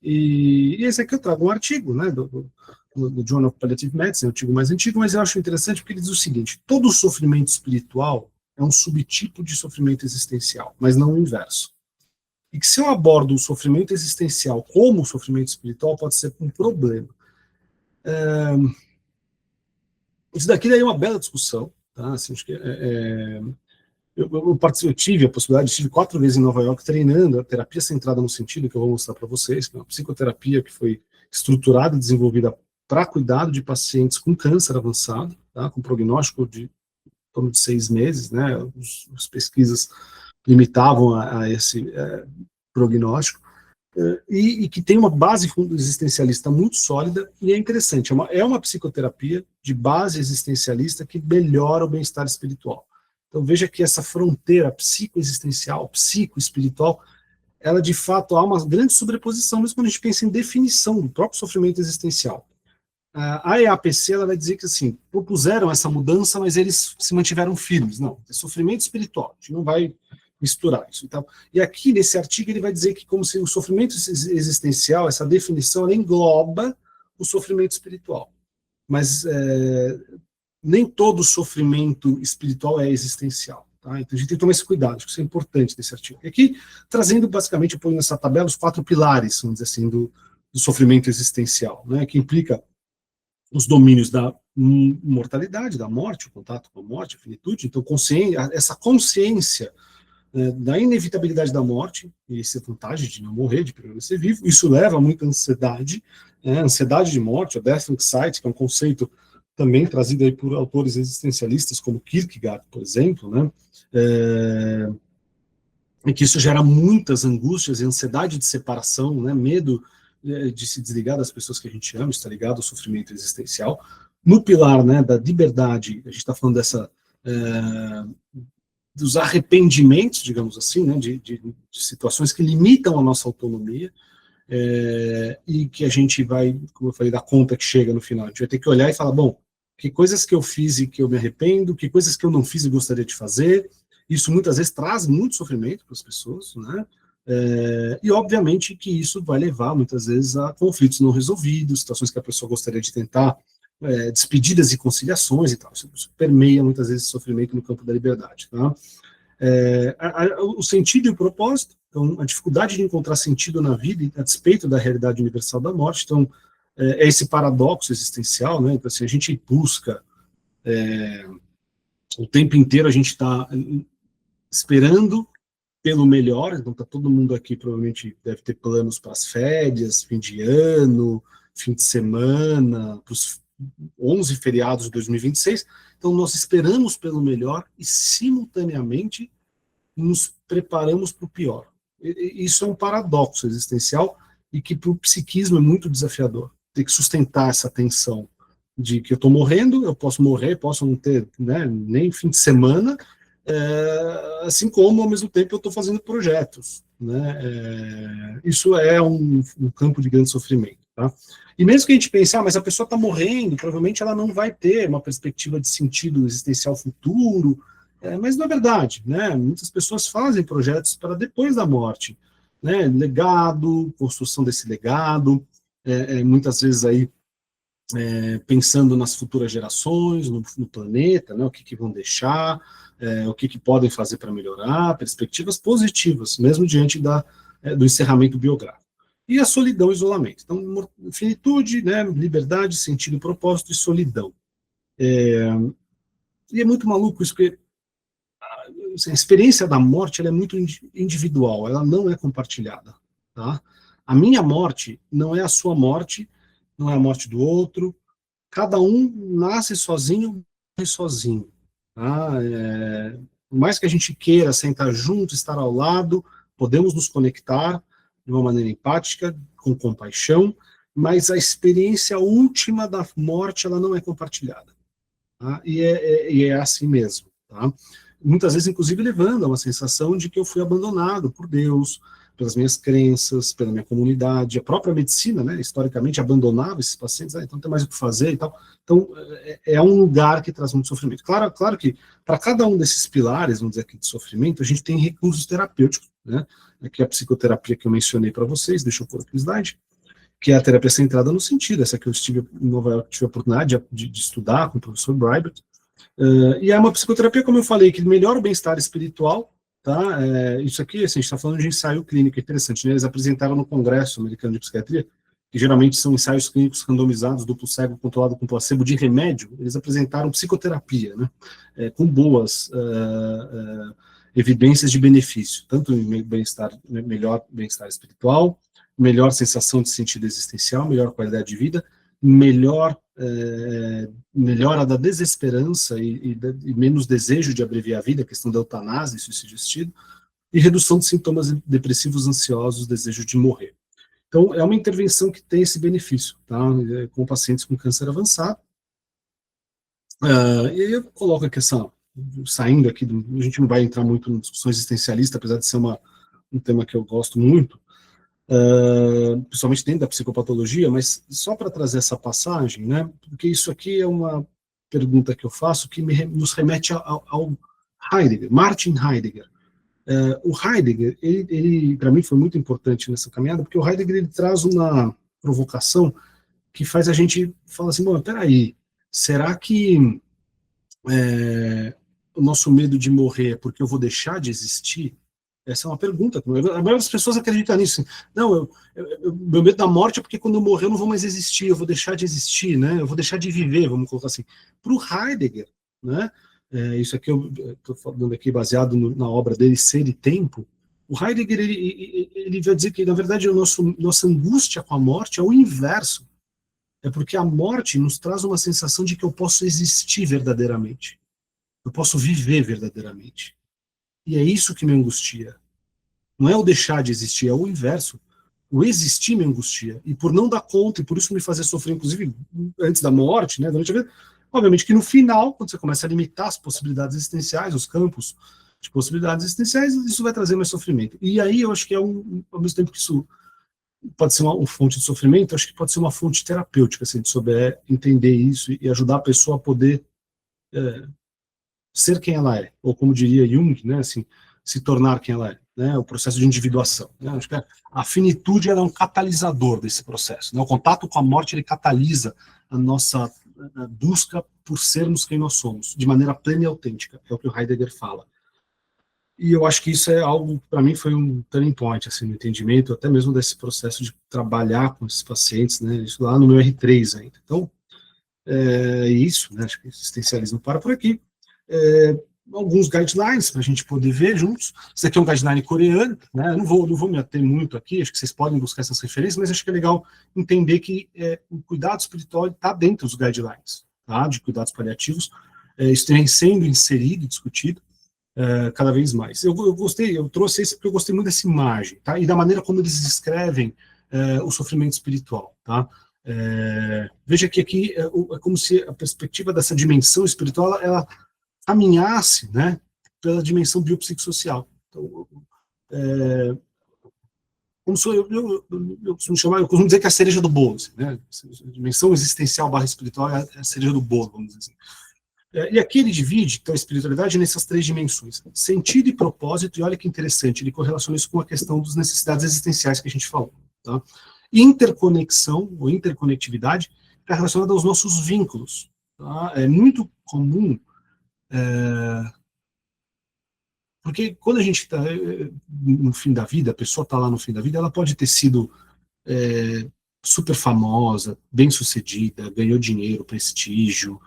E esse aqui eu trago um artigo, né, do Journal of Palliative Medicine, um artigo mais antigo, mas eu acho interessante porque ele diz o seguinte: todo sofrimento espiritual é um subtipo de sofrimento existencial, mas não o inverso. E que se eu abordo o sofrimento existencial como o sofrimento espiritual, pode ser um problema. Isso daqui daí é uma bela discussão, tá? Assim, acho que eu tive a possibilidade, estive 4 vezes em Nova York treinando a terapia centrada no sentido, que eu vou mostrar para vocês, que é uma psicoterapia que foi estruturada e desenvolvida para cuidado de pacientes com câncer avançado, tá? Com prognóstico de em torno de 6 meses, né? As pesquisas limitavam a esse prognóstico, e que tem uma base existencialista muito sólida, e é interessante, é uma psicoterapia de base existencialista que melhora o bem-estar espiritual. Então veja que essa fronteira psicoexistencial, psicoespiritual, ela de fato há uma grande sobreposição, mesmo quando a gente pensa em definição do próprio sofrimento existencial. A EAPC ela vai dizer que assim, propuseram essa mudança, mas eles se mantiveram firmes. Não, é sofrimento espiritual, a gente não vai misturar isso. Então, e aqui nesse artigo ele vai dizer que como se o sofrimento existencial, essa definição, ela engloba o sofrimento espiritual. Mas nem todo sofrimento espiritual é existencial. Tá? Então a gente tem que tomar esse cuidado, acho que isso é importante desse artigo. E aqui, trazendo basicamente, eu ponho nessa tabela os 4 pilares, vamos dizer assim, do sofrimento existencial, né, que implica os domínios da mortalidade, da morte, o contato com a morte, a finitude. Então essa consciência da inevitabilidade da morte, e essa vontade de não morrer, de permanecer vivo, isso leva a muita ansiedade, ansiedade de morte, o death anxiety, que é um conceito também trazido aí por autores existencialistas como Kierkegaard, por exemplo, né, e que isso gera muitas angústias e ansiedade de separação, né, medo de se desligar das pessoas que a gente ama, está ligado ao sofrimento existencial. No pilar, né, da liberdade, a gente está falando dos arrependimentos, digamos assim, né, de situações que limitam a nossa autonomia, e que a gente vai, como eu falei, dar conta que chega no final. A gente vai ter que olhar e falar, bom, que coisas que eu fiz e que eu me arrependo, que coisas que eu não fiz e gostaria de fazer. Isso muitas vezes traz muito sofrimento para as pessoas, né? E obviamente que isso vai levar muitas vezes a conflitos não resolvidos, situações que a pessoa gostaria de tentar, despedidas e conciliações e tal. Isso permeia muitas vezes sofrimento no campo da liberdade. Tá? O sentido e o propósito, então a dificuldade de encontrar sentido na vida a despeito da realidade universal da morte. Então é esse paradoxo existencial, né? Então, assim, a gente busca o tempo inteiro, a gente está esperando pelo melhor. Então está todo mundo aqui provavelmente deve ter planos para as férias, fim de ano, fim de semana, para os 11 feriados de 2026, então nós esperamos pelo melhor e simultaneamente nos preparamos para o pior. Isso é um paradoxo existencial e que para o psiquismo é muito desafiador, ter que sustentar essa tensão de que eu estou morrendo, eu posso morrer, posso não ter, né, nem fim de semana, assim como ao mesmo tempo eu estou fazendo projetos, né, isso é um campo de grande sofrimento, tá? E mesmo que a gente pense, mas a pessoa está morrendo, provavelmente ela não vai ter uma perspectiva de sentido existencial futuro, mas não é verdade, né? Muitas pessoas fazem projetos para depois da morte, né? Legado, construção desse legado, muitas vezes aí pensando nas futuras gerações, no planeta, né? O que vão deixar, o que podem fazer para melhorar, perspectivas positivas, mesmo diante do encerramento biográfico. E a solidão e isolamento. Então, finitude, né, liberdade, sentido, propósito e solidão. E é muito maluco isso, porque a experiência da morte ela é muito individual, ela não é compartilhada. Tá? A minha morte não é a sua morte, não é a morte do outro, cada um nasce sozinho, morre sozinho. Tá? Por mais que a gente queira sentar junto, estar ao lado, podemos nos conectar de uma maneira empática, com compaixão, mas a experiência última da morte, ela não é compartilhada. Tá? E é assim mesmo. Tá? Muitas vezes, inclusive, levando a uma sensação de que eu fui abandonado por Deus, pelas minhas crenças, pela minha comunidade. A própria medicina, né, historicamente, abandonava esses pacientes, então não tem mais o que fazer e tal. Então, é um lugar que traz muito sofrimento. Claro que, para cada um desses pilares, vamos dizer aqui, de sofrimento, a gente tem recursos terapêuticos, né? Aqui a psicoterapia que eu mencionei para vocês, deixa eu pôr aqui o slide, que é a terapia centrada no sentido, essa que eu estive em Nova York, tive a oportunidade de estudar com o professor Breibert, e é uma psicoterapia, como eu falei, que melhora o bem-estar espiritual, tá? Isso aqui, assim, a gente está falando de ensaio clínico, é interessante, né? Eles apresentaram no Congresso Americano de Psiquiatria, que geralmente são ensaios clínicos randomizados, duplo cego, controlado com placebo de remédio, eles apresentaram psicoterapia, né? Com boas evidências de benefício, tanto em bem-estar, melhor bem-estar espiritual, melhor sensação de sentido existencial, melhor qualidade de vida, melhora da desesperança e menos desejo de abreviar a vida, a questão da eutanásia e suicídio assistido, e redução de sintomas depressivos, ansiosos, desejo de morrer. Então, é uma intervenção que tem esse benefício, tá? Com pacientes com câncer avançado. E aí eu coloco aqui saindo aqui, a gente não vai entrar muito na discussão existencialista, apesar de ser um tema que eu gosto muito, principalmente dentro da psicopatologia, mas só para trazer essa passagem, né, porque isso aqui é uma pergunta que eu faço que nos remete ao Heidegger, Martin Heidegger. O Heidegger, ele para mim foi muito importante nessa caminhada, porque o Heidegger ele traz uma provocação que faz a gente falar assim, bom, peraí, será que o nosso medo de morrer é porque eu vou deixar de existir? Essa é uma pergunta. A maioria das pessoas acredita nisso. Não, meu medo da morte é porque quando eu morrer eu não vou mais existir, eu vou deixar de existir, né? Eu vou deixar de viver, vamos colocar assim. Para o Heidegger, né? Isso aqui eu estou falando aqui baseado na obra dele, Ser e Tempo. O Heidegger ele vai dizer que, na verdade, nossa angústia com a morte é o inverso. É porque a morte nos traz uma sensação de que eu posso existir verdadeiramente. Eu posso viver verdadeiramente. E é isso que me angustia. Não é o deixar de existir, é o inverso. O existir me angustia. E por não dar conta, e por isso me fazer sofrer, inclusive, antes da morte, né, durante a vida, obviamente que no final, quando você começa a limitar as possibilidades existenciais, os campos de possibilidades existenciais, isso vai trazer mais sofrimento. E aí eu acho que ao mesmo tempo que isso pode ser uma fonte de sofrimento, acho que pode ser uma fonte terapêutica, se a gente souber entender isso e ajudar a pessoa a poder ser quem ela é, ou como diria Jung, né, assim, se tornar quem ela é, né, o processo de individuação. Né, acho que a finitude ela é um catalisador desse processo. Né, o contato com a morte ele catalisa a nossa busca por sermos quem nós somos, de maneira plena e autêntica, é o que o Heidegger fala. E eu acho que isso é algo, para mim, foi um turning point, assim, no entendimento, até mesmo desse processo de trabalhar com esses pacientes, né, isso lá no meu R3 ainda. Então, isso, né, acho que o existencialismo para por aqui. Alguns guidelines para a gente poder ver juntos. Esse aqui é um guideline coreano, né? Eu não vou me ater muito aqui, acho que vocês podem buscar essas referências, mas acho que é legal entender que o cuidado espiritual está dentro dos guidelines, tá? De cuidados paliativos. Isso tem sendo inserido e discutido cada vez mais. Eu trouxe isso porque eu gostei muito dessa imagem, tá? E da maneira como eles descrevem o sofrimento espiritual, tá? Veja que aqui é como se a perspectiva dessa dimensão espiritual ela caminhasse, né, pela dimensão biopsicossocial. Então, como eu costumo dizer que é a cereja do bolo, assim, né? A dimensão existencial / espiritual é a cereja do bolo, vamos dizer assim. E aqui ele divide então, a espiritualidade nessas 3 dimensões, sentido e propósito, e olha que interessante, ele correlaciona isso com a questão das necessidades existenciais que a gente falou. Tá? Interconexão, ou interconectividade, está relacionada aos nossos vínculos. Tá? É muito comum, porque quando a gente está no fim da vida, a pessoa está lá no fim da vida, ela pode ter sido super famosa, bem sucedida, ganhou dinheiro, prestígio,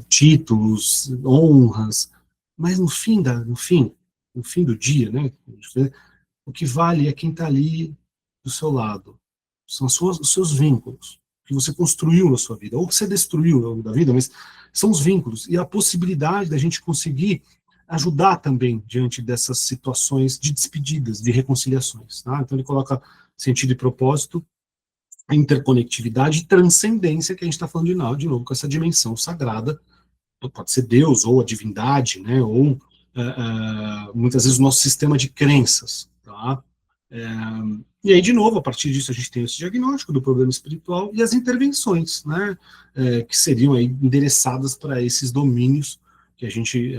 títulos, honras, mas no fim do dia, né, o que vale é quem está ali do seu lado, são os seus vínculos. que você construiu na sua vida, ou que você destruiu ao longo da vida, mas são os vínculos, e a possibilidade da gente conseguir ajudar também diante dessas situações de despedidas, de reconciliações. Tá? Então ele coloca sentido e propósito, interconectividade e transcendência, que a gente está falando de novo, com essa dimensão sagrada, pode ser Deus, ou a divindade, né, ou muitas vezes o nosso sistema de crenças. Tá? E aí, de novo, a partir disso a gente tem esse diagnóstico do problema espiritual e as intervenções, né, que seriam aí endereçadas para esses domínios que a gente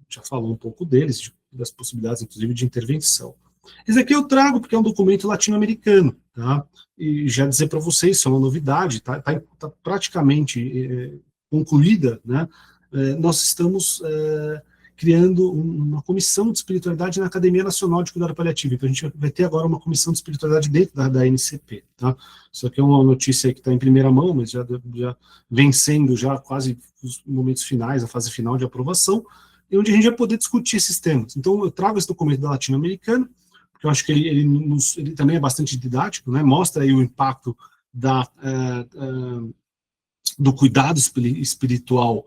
já falou um pouco deles, das possibilidades, inclusive, de intervenção. Esse aqui eu trago porque é um documento latino-americano, tá? E já dizer para vocês, isso é uma novidade, tá praticamente concluída, né? Nós estamos criando uma comissão de espiritualidade na Academia Nacional de Cuidado Paliativo. Então a gente vai ter agora uma comissão de espiritualidade dentro da NCP, tá? Isso aqui é uma notícia que está em primeira mão, mas já vencendo já quase os momentos finais, a fase final de aprovação, e onde a gente vai poder discutir esses temas. Então eu trago esse documento da Latino-Americana, porque eu acho que ele também é bastante didático, né? Mostra aí o impacto do cuidado espiritual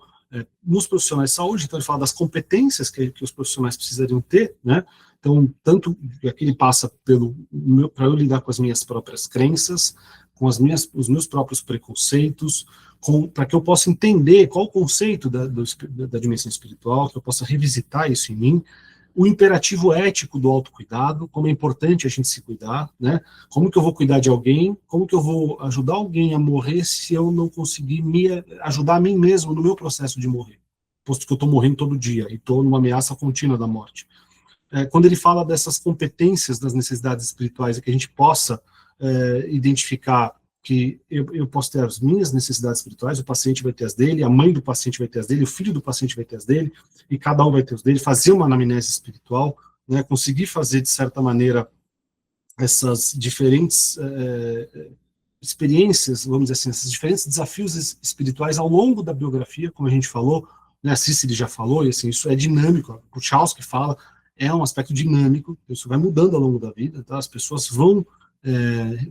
nos profissionais de saúde. Então ele fala das competências que os profissionais precisariam ter, né? Então, tanto aqui ele passa para eu lidar com as minhas próprias crenças, com os meus próprios preconceitos, para que eu possa entender qual o conceito da dimensão espiritual, que eu possa revisitar isso em mim, o imperativo ético do autocuidado, como é importante a gente se cuidar, né? Como que eu vou cuidar de alguém, como que eu vou ajudar alguém a morrer se eu não conseguir ajudar a mim mesmo no meu processo de morrer, posto que eu estou morrendo todo dia e estou numa ameaça contínua da morte. Quando ele fala dessas competências das necessidades espirituais, é que a gente possa identificar que eu posso ter as minhas necessidades espirituais, o paciente vai ter as dele, a mãe do paciente vai ter as dele, o filho do paciente vai ter as dele, e cada um vai ter os dele, fazer uma anamnese espiritual, né, conseguir fazer, de certa maneira, essas diferentes experiências, vamos dizer assim, esses diferentes desafios espirituais ao longo da biografia, como a gente falou, né, a Cicely já falou, e assim, isso é dinâmico, o Charles que fala, é um aspecto dinâmico, isso vai mudando ao longo da vida, tá? As pessoas vão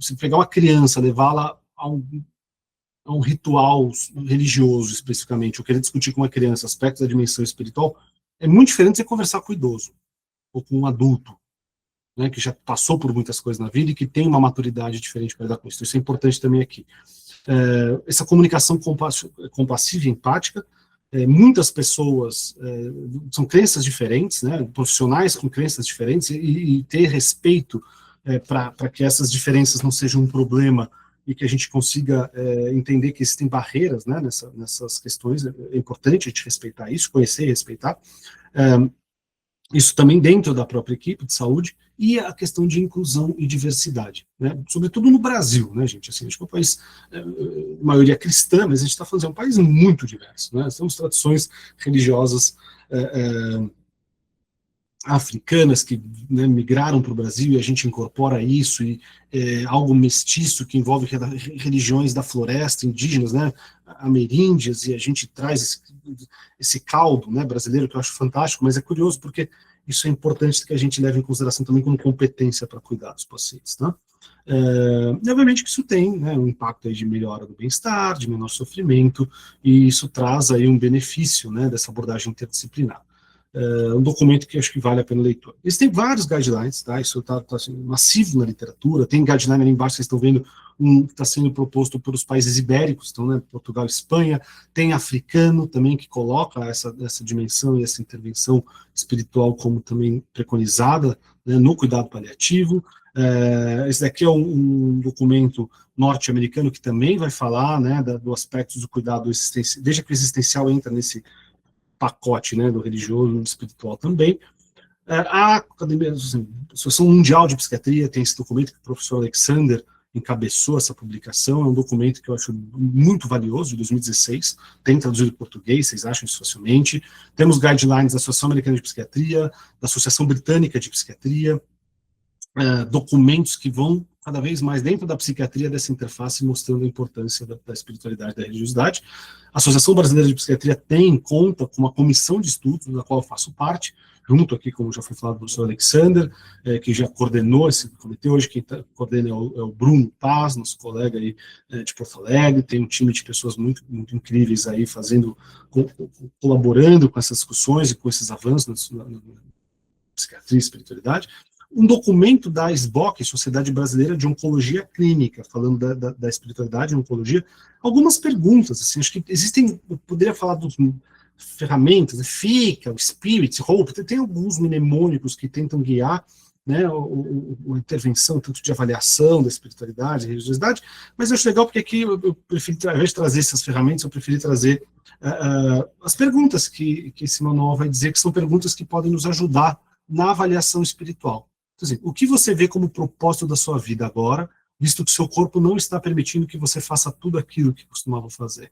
se pegar uma criança, levá-la a um ritual religioso, especificamente, ou querer discutir com uma criança aspectos da dimensão espiritual, é muito diferente de você conversar com o idoso, ou com um adulto, né, que já passou por muitas coisas na vida e que tem uma maturidade diferente para lidar com isso. Isso é importante também aqui. Essa comunicação compassiva e empática, muitas pessoas são crenças diferentes, né, profissionais com crenças diferentes, e ter respeito para que essas diferenças não sejam um problema e que a gente consiga entender que existem barreiras, né, nessas questões. É importante a gente respeitar isso, conhecer e respeitar. Isso também dentro da própria equipe de saúde, e a questão de inclusão e diversidade, né, sobretudo no Brasil, né, gente, assim, acho que é um país, maioria cristã, mas a gente está falando de um país muito diverso, né, temos tradições religiosas africanas que, né, migraram para o Brasil, e a gente incorpora isso, e algo mestiço que envolve religiões da floresta, indígenas, né, ameríndias, e a gente traz esse caldo, né, brasileiro, que eu acho fantástico, mas é curioso porque isso é importante que a gente leve em consideração também como competência para cuidar dos pacientes, tá? E obviamente que isso tem, né, um impacto aí de melhora do bem-estar, de menor sofrimento, e isso traz aí um benefício, né, dessa abordagem interdisciplinar. Um documento que acho que vale a pena a leitura. Existem vários guidelines, tá? Isso está assim, massivo na literatura. Tem guideline ali embaixo, vocês estão vendo, que está sendo proposto pelos países ibéricos, então, né, Portugal e Espanha. Tem africano também, que coloca essa dimensão e essa intervenção espiritual como também preconizada, né, no cuidado paliativo. Esse daqui é um documento norte-americano que também vai falar, né, do aspecto do cuidado existencial, desde que o existencial entra nesse pacote, né, do religioso e do espiritual também. A Academia, assim, a Associação Mundial de Psiquiatria tem esse documento que o professor Alexander encabeçou essa publicação, é um documento que eu acho muito valioso, de 2016, tem traduzido em português, vocês acham isso facilmente. Temos guidelines da Associação Americana de Psiquiatria, da Associação Britânica de Psiquiatria, documentos que vão cada vez mais dentro da psiquiatria dessa interface, mostrando a importância da espiritualidade e da religiosidade. A Associação Brasileira de Psiquiatria tem em conta com uma comissão de estudos, da qual eu faço parte, junto aqui, como já foi falado, do professor Alexander, que já coordenou esse comitê. Hoje quem coordena é o Bruno Paz, nosso colega aí de Porto Alegre. Tem um time de pessoas muito, muito incríveis aí, colaborando com essas discussões e com esses avanços na psiquiatria e espiritualidade. Um documento da SBOC, Sociedade Brasileira de Oncologia Clínica, falando da espiritualidade e oncologia, algumas perguntas, assim, acho que existem, eu poderia falar dos ferramentas, FICA, o Spirit, Hope, tem alguns mnemônicos que tentam guiar, né, a intervenção, tanto de avaliação da espiritualidade, da religiosidade, mas eu acho legal porque aqui eu prefiro, ao invés de trazer essas ferramentas, eu preferi trazer as perguntas que esse manual vai dizer, que são perguntas que podem nos ajudar na avaliação espiritual. Então, assim, o que você vê como propósito da sua vida agora, visto que seu corpo não está permitindo que você faça tudo aquilo que costumava fazer?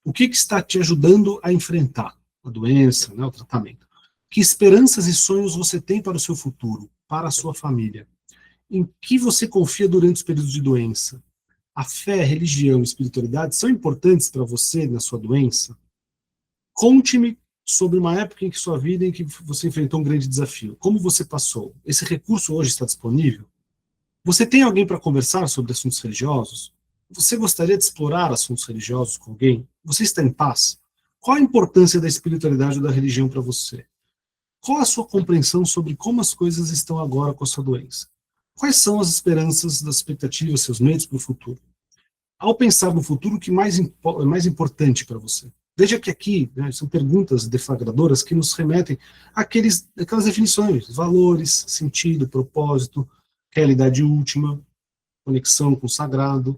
O que está te ajudando a enfrentar a doença, né, o tratamento? Que esperanças e sonhos você tem para o seu futuro, para a sua família? Em que você confia durante os períodos de doença? A fé, religião e espiritualidade são importantes para você na sua doença? Conte-me sobre uma época em que sua vida, em que você enfrentou um grande desafio. Como você passou? Esse recurso hoje está disponível? Você tem alguém para conversar sobre assuntos religiosos? Você gostaria de explorar assuntos religiosos com alguém? Você está em paz? Qual a importância da espiritualidade ou da religião para você? Qual a sua compreensão sobre como as coisas estão agora com a sua doença? Quais são as esperanças, das expectativas, seus medos para o futuro? Ao pensar no futuro, o que é mais importante para você? Veja que aqui, né, são perguntas deflagradoras que nos remetem àquelas definições, valores, sentido, propósito, realidade última, conexão com o sagrado,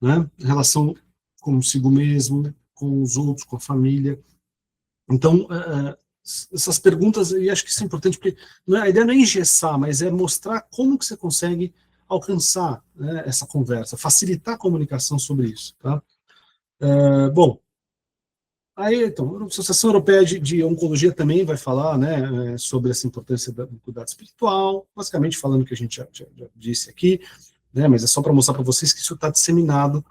né, relação consigo mesmo, com os outros, com a família. Então, essas perguntas, e acho que isso é importante, porque a ideia não é engessar, mas é mostrar como que você consegue alcançar, né, essa conversa, facilitar a comunicação sobre isso. Tá? Bom, aí, então, a Associação Europeia de Oncologia também vai falar, né, sobre essa importância do cuidado espiritual, basicamente falando o que a gente já disse aqui, né, mas é só para mostrar para vocês que isso está disseminado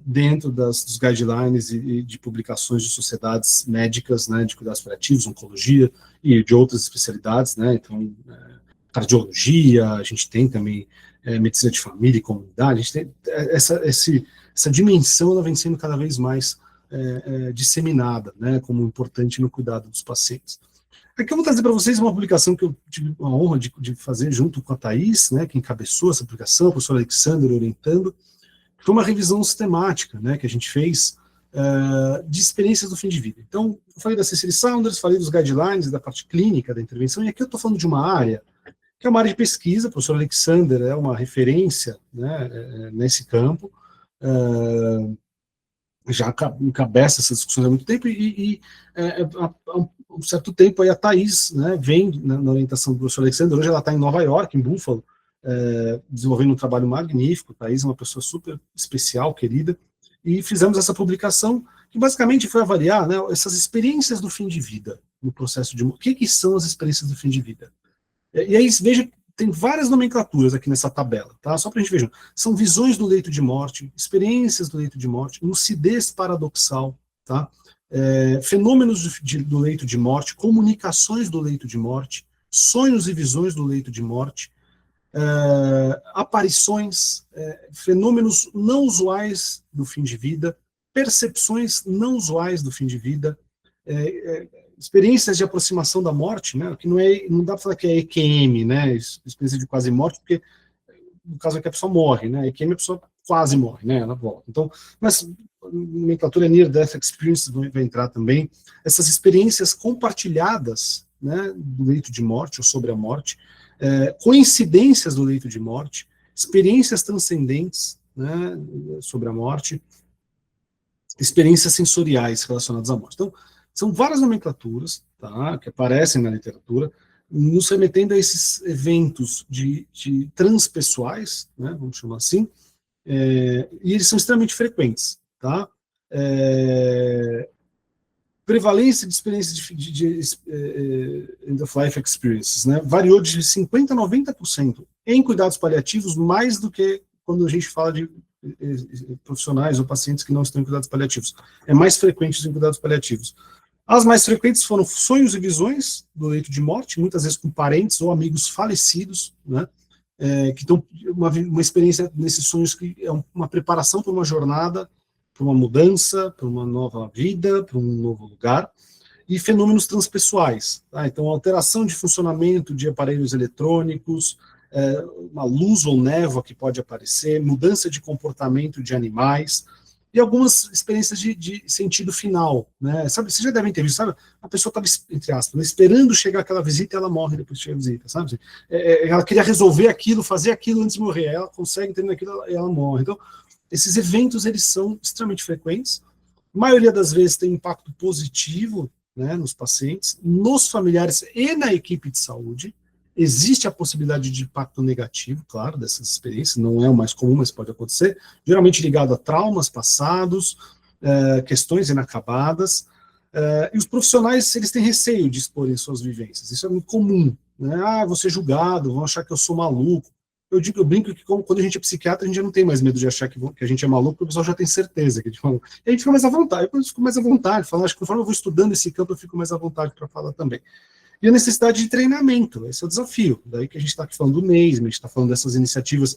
dentro dos guidelines e de publicações de sociedades médicas, né, de cuidados paliativos, oncologia e de outras especialidades, né, então, cardiologia, a gente tem também medicina de família e comunidade, a gente tem essa dimensão, ela vem sendo cada vez mais disseminada, né, como importante no cuidado dos pacientes. Aqui eu vou trazer para vocês uma publicação que eu tive a honra de fazer junto com a Thaís, né, que encabeçou essa publicação, o professor Alexander orientando. Foi uma revisão sistemática, né, que a gente fez de experiências do fim de vida. Então, eu falei da Cecily Saunders, falei dos guidelines, da parte clínica da intervenção, e aqui eu estou falando de uma área que é uma área de pesquisa. O professor Alexander é uma referência, né, nesse campo, já encabeça essas discussões há muito tempo, há um certo tempo aí a Thaís, né, vem na orientação do professor Alexander. Hoje ela está em Nova York, em Buffalo, desenvolvendo um trabalho magnífico. Thaís é uma pessoa super especial, querida, e fizemos essa publicação que basicamente foi avaliar, né, essas experiências do fim de vida, no processo de... O que são as experiências do fim de vida? E aí, veja, tem várias nomenclaturas aqui nessa tabela, tá? Só para a gente ver. São visões do leito de morte, experiências do leito de morte, lucidez paradoxal, tá? Fenômenos do leito de morte, comunicações do leito de morte, sonhos e visões do leito de morte, aparições, fenômenos não usuais do fim de vida, percepções não usuais do fim de vida, experiências de aproximação da morte, né, que não dá para falar que é EQM, né, experiência de quase morte, porque no caso aqui a pessoa morre, né, EQM a pessoa quase morre, né, ela volta. Então, mas nomenclatura Near Death Experience vai entrar também, essas experiências compartilhadas, né, do leito de morte ou sobre a morte, coincidências do leito de morte, experiências transcendentes, né, sobre a morte, experiências sensoriais relacionadas à morte. Então, são várias nomenclaturas, tá, que aparecem na literatura, nos remetendo a esses eventos de transpessoais, né, vamos chamar assim, e eles são extremamente frequentes. Tá? prevalência de experiências de end-of-life experiences, né, variou de 50% a 90% em cuidados paliativos, mais do que quando a gente fala de profissionais ou pacientes que não estão em cuidados paliativos. É mais frequente em cuidados paliativos. As mais frequentes foram sonhos e visões do leito de morte, muitas vezes com parentes ou amigos falecidos, né, que estão uma experiência nesses sonhos que é uma preparação para uma jornada, para uma mudança, para uma nova vida, para um novo lugar, e fenômenos transpessoais. Tá? Então, alteração de funcionamento de aparelhos eletrônicos, uma luz ou névoa que pode aparecer, mudança de comportamento de animais, e algumas experiências de sentido final. Né? Sabe, vocês já devem ter visto, sabe? A pessoa estava, entre aspas, esperando chegar aquela visita e ela morre depois de chegar a visita, sabe? Ela queria resolver aquilo, fazer aquilo antes de morrer, ela consegue entender aquilo e ela morre. Então, esses eventos, eles são extremamente frequentes, a maioria das vezes tem impacto positivo, né, nos pacientes, nos familiares e na equipe de saúde. Existe a possibilidade de impacto negativo, claro, dessas experiências, não é o mais comum, mas pode acontecer, geralmente ligado a traumas passados, questões inacabadas, e os profissionais, eles têm receio de exporem suas vivências, isso é muito comum, né? Vou ser julgado, vão achar que eu sou maluco. Eu brinco que quando a gente é psiquiatra, a gente já não tem mais medo de achar que a gente é maluco, porque o pessoal já tem certeza que a gente é maluco. E a gente fica mais à vontade, eu fico mais à vontade, falando, acho que conforme eu vou estudando esse campo, eu fico mais à vontade para falar também. E a necessidade de treinamento, esse é o desafio. Daí que a gente está aqui falando do MEIS, a gente está falando dessas iniciativas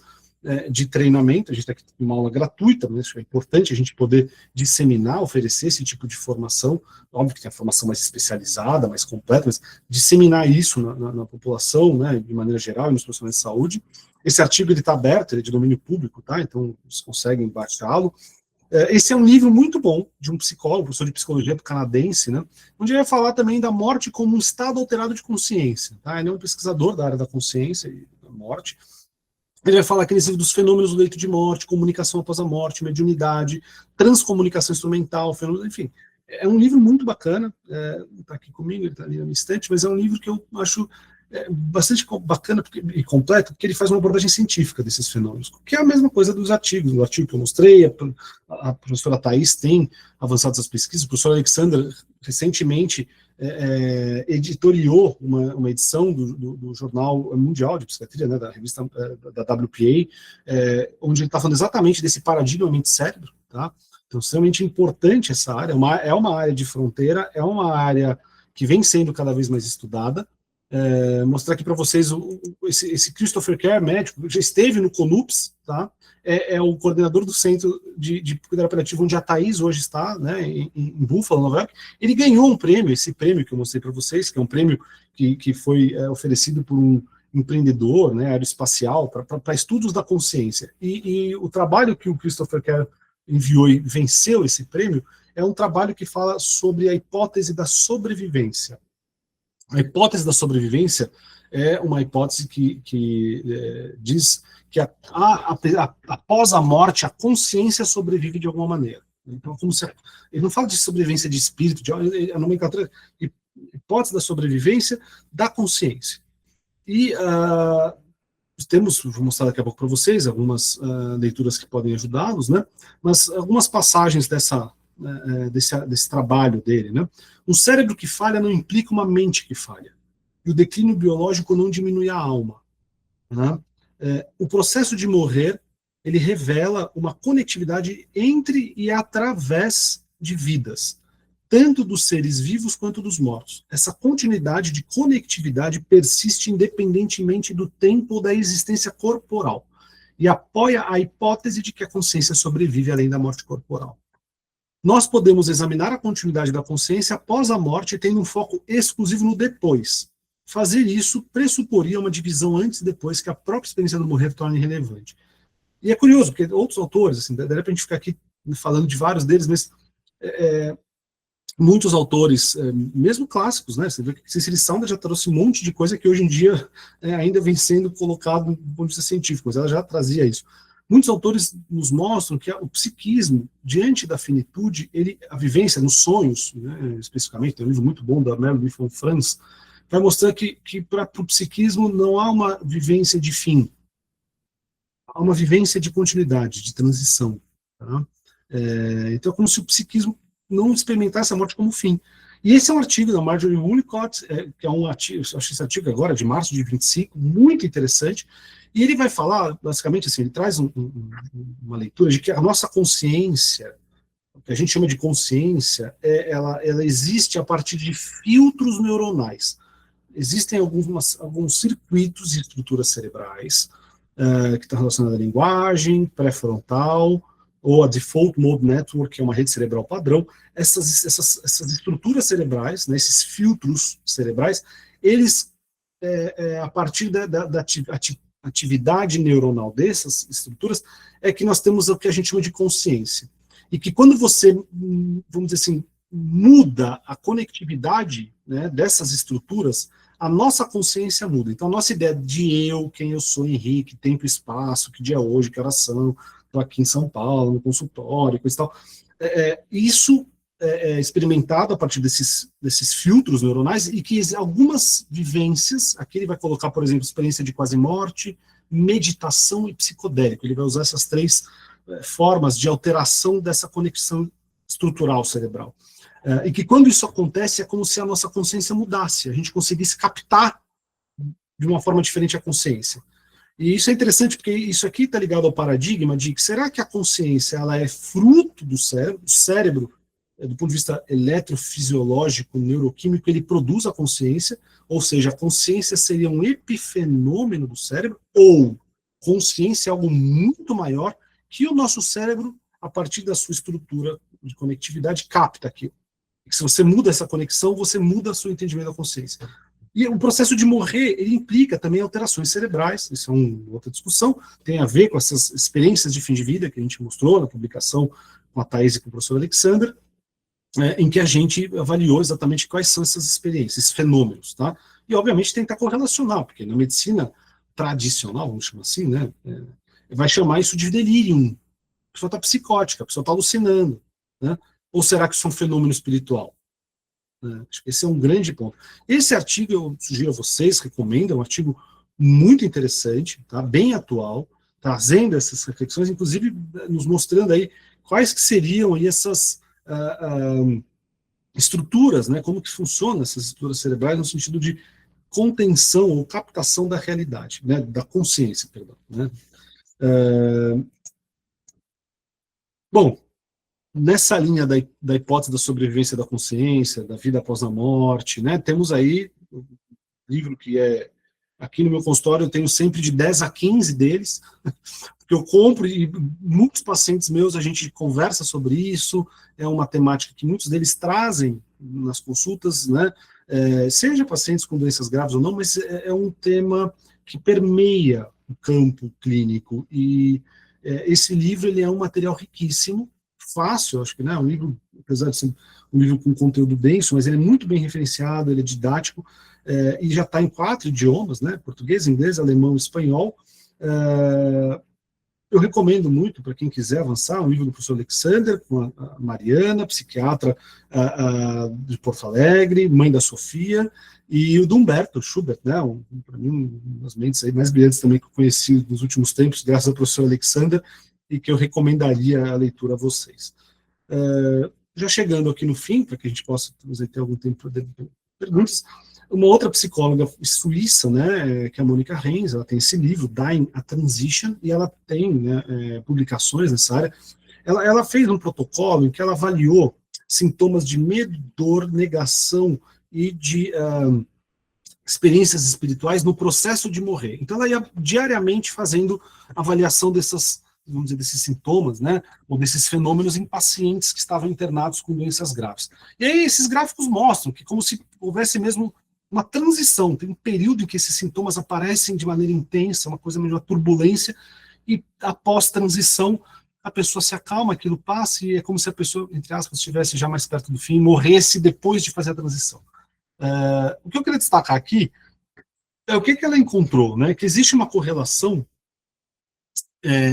de treinamento, a gente está aqui com uma aula gratuita, mas é importante a gente poder disseminar, oferecer esse tipo de formação, óbvio que tem a formação mais especializada, mais completa, mas disseminar isso na população, né, de maneira geral, e nos profissionais de saúde. Esse artigo está aberto, ele é de domínio público, tá? Então vocês conseguem baixá-lo. Esse é um livro muito bom, de um psicólogo, professor de psicologia canadense, né, onde ele vai falar também da morte como um estado alterado de consciência. Tá? Ele é um pesquisador da área da consciência e da morte. Ele vai falar aqui nesse livro dos fenômenos do leito de morte, comunicação após a morte, mediunidade, transcomunicação instrumental, fenômenos, enfim. É um livro muito bacana, está aqui comigo, ele está ali na minha estante, mas é um livro que eu acho bastante bacana e completo, porque ele faz uma abordagem científica desses fenômenos, que é a mesma coisa dos artigos, do artigo que eu mostrei, a professora Thais tem avançado essas pesquisas, o professor Alexander recentemente editoriou uma edição do Jornal Mundial de Psiquiatria, né, da revista da WPA, onde ele está falando exatamente desse paradigma mente-cérebro, tá? Então, extremamente importante essa área, é uma área de fronteira, é uma área que vem sendo cada vez mais estudada. Mostrar aqui para vocês esse Christopher Kerr, médico, já esteve no CONUPS, tá? É o coordenador do centro de cuidado paliativo onde a Thais hoje está, né, em Buffalo, Nova York. Ele ganhou um prêmio, esse prêmio que eu mostrei para vocês, que é um prêmio que foi oferecido por um empreendedor, né, aeroespacial, para estudos da consciência. E o trabalho que o Christopher Kerr enviou e venceu esse prêmio é um trabalho que fala sobre a hipótese da sobrevivência. A hipótese da sobrevivência é uma hipótese que diz que após a morte a consciência sobrevive de alguma maneira. Então, ele não fala de sobrevivência de espírito, a nomenclatura, hipótese da sobrevivência da consciência. E vou mostrar daqui a pouco para vocês algumas leituras que podem ajudá-los, né? Mas algumas passagens desse trabalho dele, né? Um cérebro que falha não implica uma mente que falha. E o declínio biológico não diminui a alma. Né? O processo de morrer, ele revela uma conectividade entre e através de vidas, tanto dos seres vivos quanto dos mortos. Essa continuidade de conectividade persiste independentemente do tempo ou da existência corporal e apoia a hipótese de que a consciência sobrevive além da morte corporal. Nós podemos examinar a continuidade da consciência após a morte, tendo um foco exclusivo no depois. Fazer isso pressuporia uma divisão antes e depois que a própria experiência do morrer torna irrelevante. E é curioso, porque outros autores, assim, daria para a gente ficar aqui falando de vários deles, mas muitos autores, mesmo clássicos, né, você vê que Cecily Saunders já trouxe um monte de coisa que hoje em dia ainda vem sendo colocado do ponto de vista científico, mas ela já trazia isso. Muitos autores nos mostram que o psiquismo, diante da finitude, a vivência nos sonhos, né, especificamente, tem um livro muito bom da Melanie von Franz, vai mostrar que para o psiquismo não há uma vivência de fim, há uma vivência de continuidade, de transição. Tá? Então é como se o psiquismo não experimentar essa morte como fim. E esse é um artigo da Marjorie Woolcott, que é um artigo, acho esse artigo agora, de março de 25, muito interessante, e ele vai falar, basicamente, assim, ele traz uma leitura de que a nossa consciência, o que a gente chama de consciência, ela existe a partir de filtros neuronais. Existem alguns circuitos e estruturas cerebrais que estão relacionados à linguagem, pré-frontal, ou a Default Mode Network, que é uma rede cerebral padrão. Essas estruturas cerebrais, né, esses filtros cerebrais, eles, a partir da atividade neuronal dessas estruturas, é que nós temos o que a gente chama de consciência. E que quando você, vamos dizer assim, muda a conectividade, né, dessas estruturas, a nossa consciência muda. Então, a nossa ideia de eu, quem eu sou, Henrique, tempo e espaço, que dia é hoje, que horas são, estou aqui em São Paulo, no consultório, coisa e tal. Isso é experimentado a partir desses filtros neuronais e que algumas vivências, aqui ele vai colocar, por exemplo, experiência de quase morte, meditação e psicodélico. Ele vai usar essas três formas de alteração dessa conexão estrutural cerebral. E que quando isso acontece é como se a nossa consciência mudasse, a gente conseguisse captar de uma forma diferente a consciência. E isso é interessante porque isso aqui está ligado ao paradigma de que será que a consciência ela é fruto do cérebro? O cérebro, do ponto de vista eletrofisiológico, neuroquímico, ele produz a consciência, ou seja, a consciência seria um epifenômeno do cérebro, ou consciência é algo muito maior que o nosso cérebro, a partir da sua estrutura de conectividade, capta aquilo. E se você muda essa conexão, você muda o seu entendimento da consciência. E o processo de morrer, ele implica também alterações cerebrais, isso é uma outra discussão, tem a ver com essas experiências de fim de vida que a gente mostrou na publicação com a Thaís e com o professor Alexander, em que a gente avaliou exatamente quais são essas experiências, esses fenômenos, tá? E, obviamente, tentar correlacionar, porque na medicina tradicional, vamos chamar assim, né, vai chamar isso de delírio. A pessoa está psicótica, a pessoa está alucinando, né? Ou será que isso é um fenômeno espiritual? Acho que esse é um grande ponto. Esse artigo eu sugiro a vocês, recomendo, é um artigo muito interessante, tá? Bem atual, trazendo essas reflexões, inclusive nos mostrando aí quais que seriam aí essas estruturas, né? Como que funcionam essas estruturas cerebrais no sentido de contenção ou captação da realidade, né? Da consciência, perdão, né? Bom, nessa linha da hipótese da sobrevivência da consciência, da vida após a morte, né, temos aí um livro que é, aqui no meu consultório eu tenho sempre de 10 a 15 deles, que eu compro e muitos pacientes meus a gente conversa sobre isso, é uma temática que muitos deles trazem nas consultas, né, seja pacientes com doenças graves ou não, mas é um tema que permeia o campo clínico e esse livro ele é um material riquíssimo, fácil, acho que, né, um livro, apesar de ser um livro com conteúdo denso, mas ele é muito bem referenciado, ele é didático, e já está em 4 idiomas, né, português, inglês, alemão e espanhol. Eu recomendo muito, para quem quiser avançar, um livro do professor Alexander, com a Mariana, psiquiatra de Porto Alegre, mãe da Sofia, e o do Humberto Schubert, né, para mim, uma das mentes aí mais brilhantes também que eu conheci nos últimos tempos, graças ao professor Alexander, e que eu recomendaria a leitura a vocês. Já chegando aqui no fim, para que a gente possa ter algum tempo para perguntas, uma outra psicóloga suíça, né, que é a Mônica Renz, ela tem esse livro, Dying a Transition, e ela tem, né, publicações nessa área. Ela fez um protocolo em que ela avaliou sintomas de medo, dor, negação e de experiências espirituais no processo de morrer. Então ela ia diariamente fazendo avaliação dessas, vamos dizer, desses sintomas, né, ou desses fenômenos em pacientes que estavam internados com doenças graves. E aí esses gráficos mostram que como se houvesse mesmo uma transição, tem um período em que esses sintomas aparecem de maneira intensa, uma coisa meio uma turbulência, e após transição a pessoa se acalma, aquilo passa, e é como se a pessoa, entre aspas, estivesse já mais perto do fim, morresse depois de fazer a transição. O que eu queria destacar aqui é o que ela encontrou, né, que existe uma correlação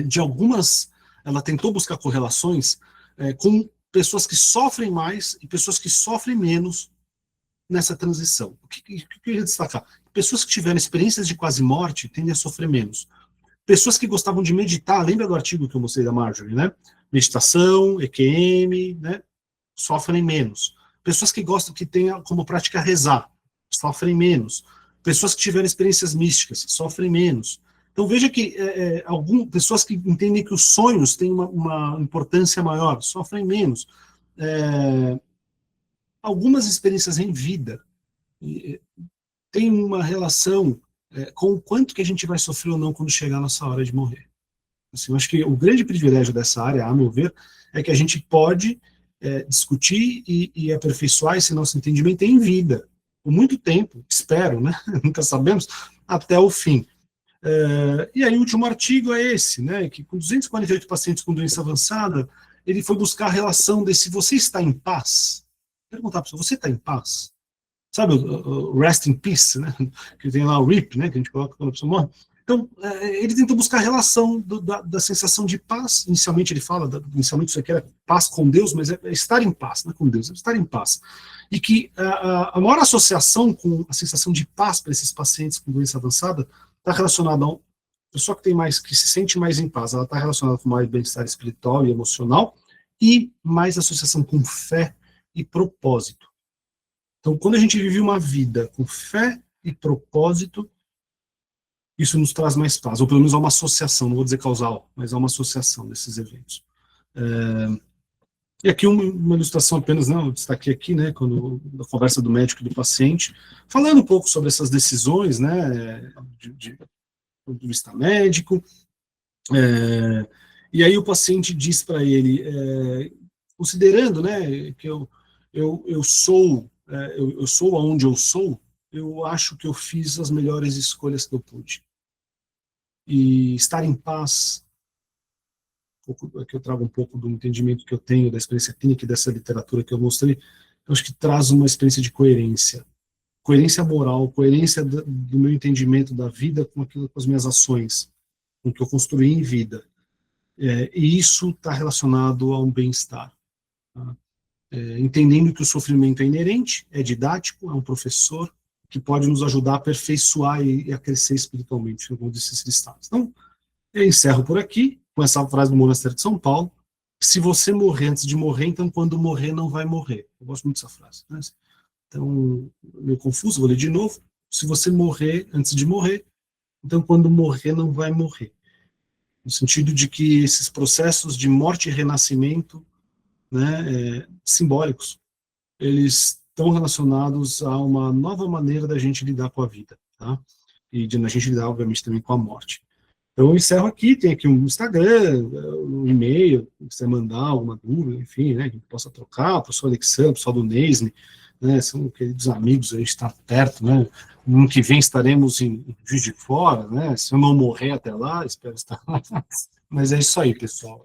de algumas, ela tentou buscar correlações com pessoas que sofrem mais e pessoas que sofrem menos nessa transição. O que eu queria destacar? Pessoas que tiveram experiências de quase morte tendem a sofrer menos. Pessoas que gostavam de meditar, lembra do artigo que eu mostrei da Marjorie, né? Meditação, EQM, né? sofrem menos. Pessoas que gostam, que tenham como prática rezar, sofrem menos. Pessoas que tiveram experiências místicas, sofrem menos. Então veja que pessoas que entendem que os sonhos têm uma importância maior, sofrem menos. Algumas experiências em vida têm uma relação com o quanto que a gente vai sofrer ou não quando chegar a nossa hora de morrer. Assim, eu acho que o grande privilégio dessa área, a meu ver, é que a gente pode discutir e aperfeiçoar esse nosso entendimento em vida, por muito tempo, espero, né? Nunca sabemos, até o fim. E aí o último artigo é esse, né? Que com 248 pacientes com doença avançada, ele foi buscar a relação desse você está em paz? Perguntar para você está em paz? Sabe o rest in peace, né? Que tem lá o RIP, né? Que a gente coloca quando a pessoa morre. Então, ele tentou buscar a relação da sensação de paz. Inicialmente ele fala, inicialmente isso aqui era paz com Deus, mas é estar em paz, não é com Deus, é estar em paz. E que a maior associação com a sensação de paz para esses pacientes com doença avançada está relacionada a uma pessoa que se sente mais em paz, ela está relacionada com mais bem-estar espiritual e emocional, e mais associação com fé e propósito. Então, quando a gente vive uma vida com fé e propósito, isso nos traz mais paz, ou pelo menos há uma associação, não vou dizer causal, mas há uma associação desses eventos. E aqui uma ilustração apenas, eu destaquei aqui, né, da conversa do médico e do paciente, falando um pouco sobre essas decisões, né, do ponto de vista médico, e aí o paciente diz para ele, considerando, né, que eu sou aonde eu sou, eu acho que eu fiz as melhores escolhas que eu pude. E estar em paz, aqui eu trago um pouco do entendimento que eu tenho, da experiência clínica e dessa literatura que eu mostrei, eu acho que traz uma experiência de coerência. Coerência moral, coerência do meu entendimento da vida com as minhas ações, com o que eu construí em vida. E isso está relacionado a um bem-estar. Tá? Entendendo que o sofrimento é inerente, é didático, é um professor que pode nos ajudar a aperfeiçoar e a crescer espiritualmente, alguns desses estados. Então, eu encerro por aqui, com essa frase do Monastério de São Paulo: se você morrer antes de morrer, então quando morrer não vai morrer. Eu gosto muito dessa frase. Né? Então, meio confuso, vou ler de novo. Se você morrer antes de morrer, então quando morrer não vai morrer. No sentido de que esses processos de morte e renascimento, né, simbólicos, eles estão relacionados a uma nova maneira da gente lidar com a vida, tá? E de a gente lidar, obviamente, também com a morte. Então, eu encerro aqui, tem aqui um Instagram, um e-mail, se você mandar alguma dúvida, enfim, né, que possa trocar, o professor Alexandre, o pessoal do Neisne, né, são queridos amigos, a gente está perto, né, no ano que vem estaremos em Juiz de Fora, né, se eu não morrer até lá, espero estar lá, mas é isso aí, pessoal.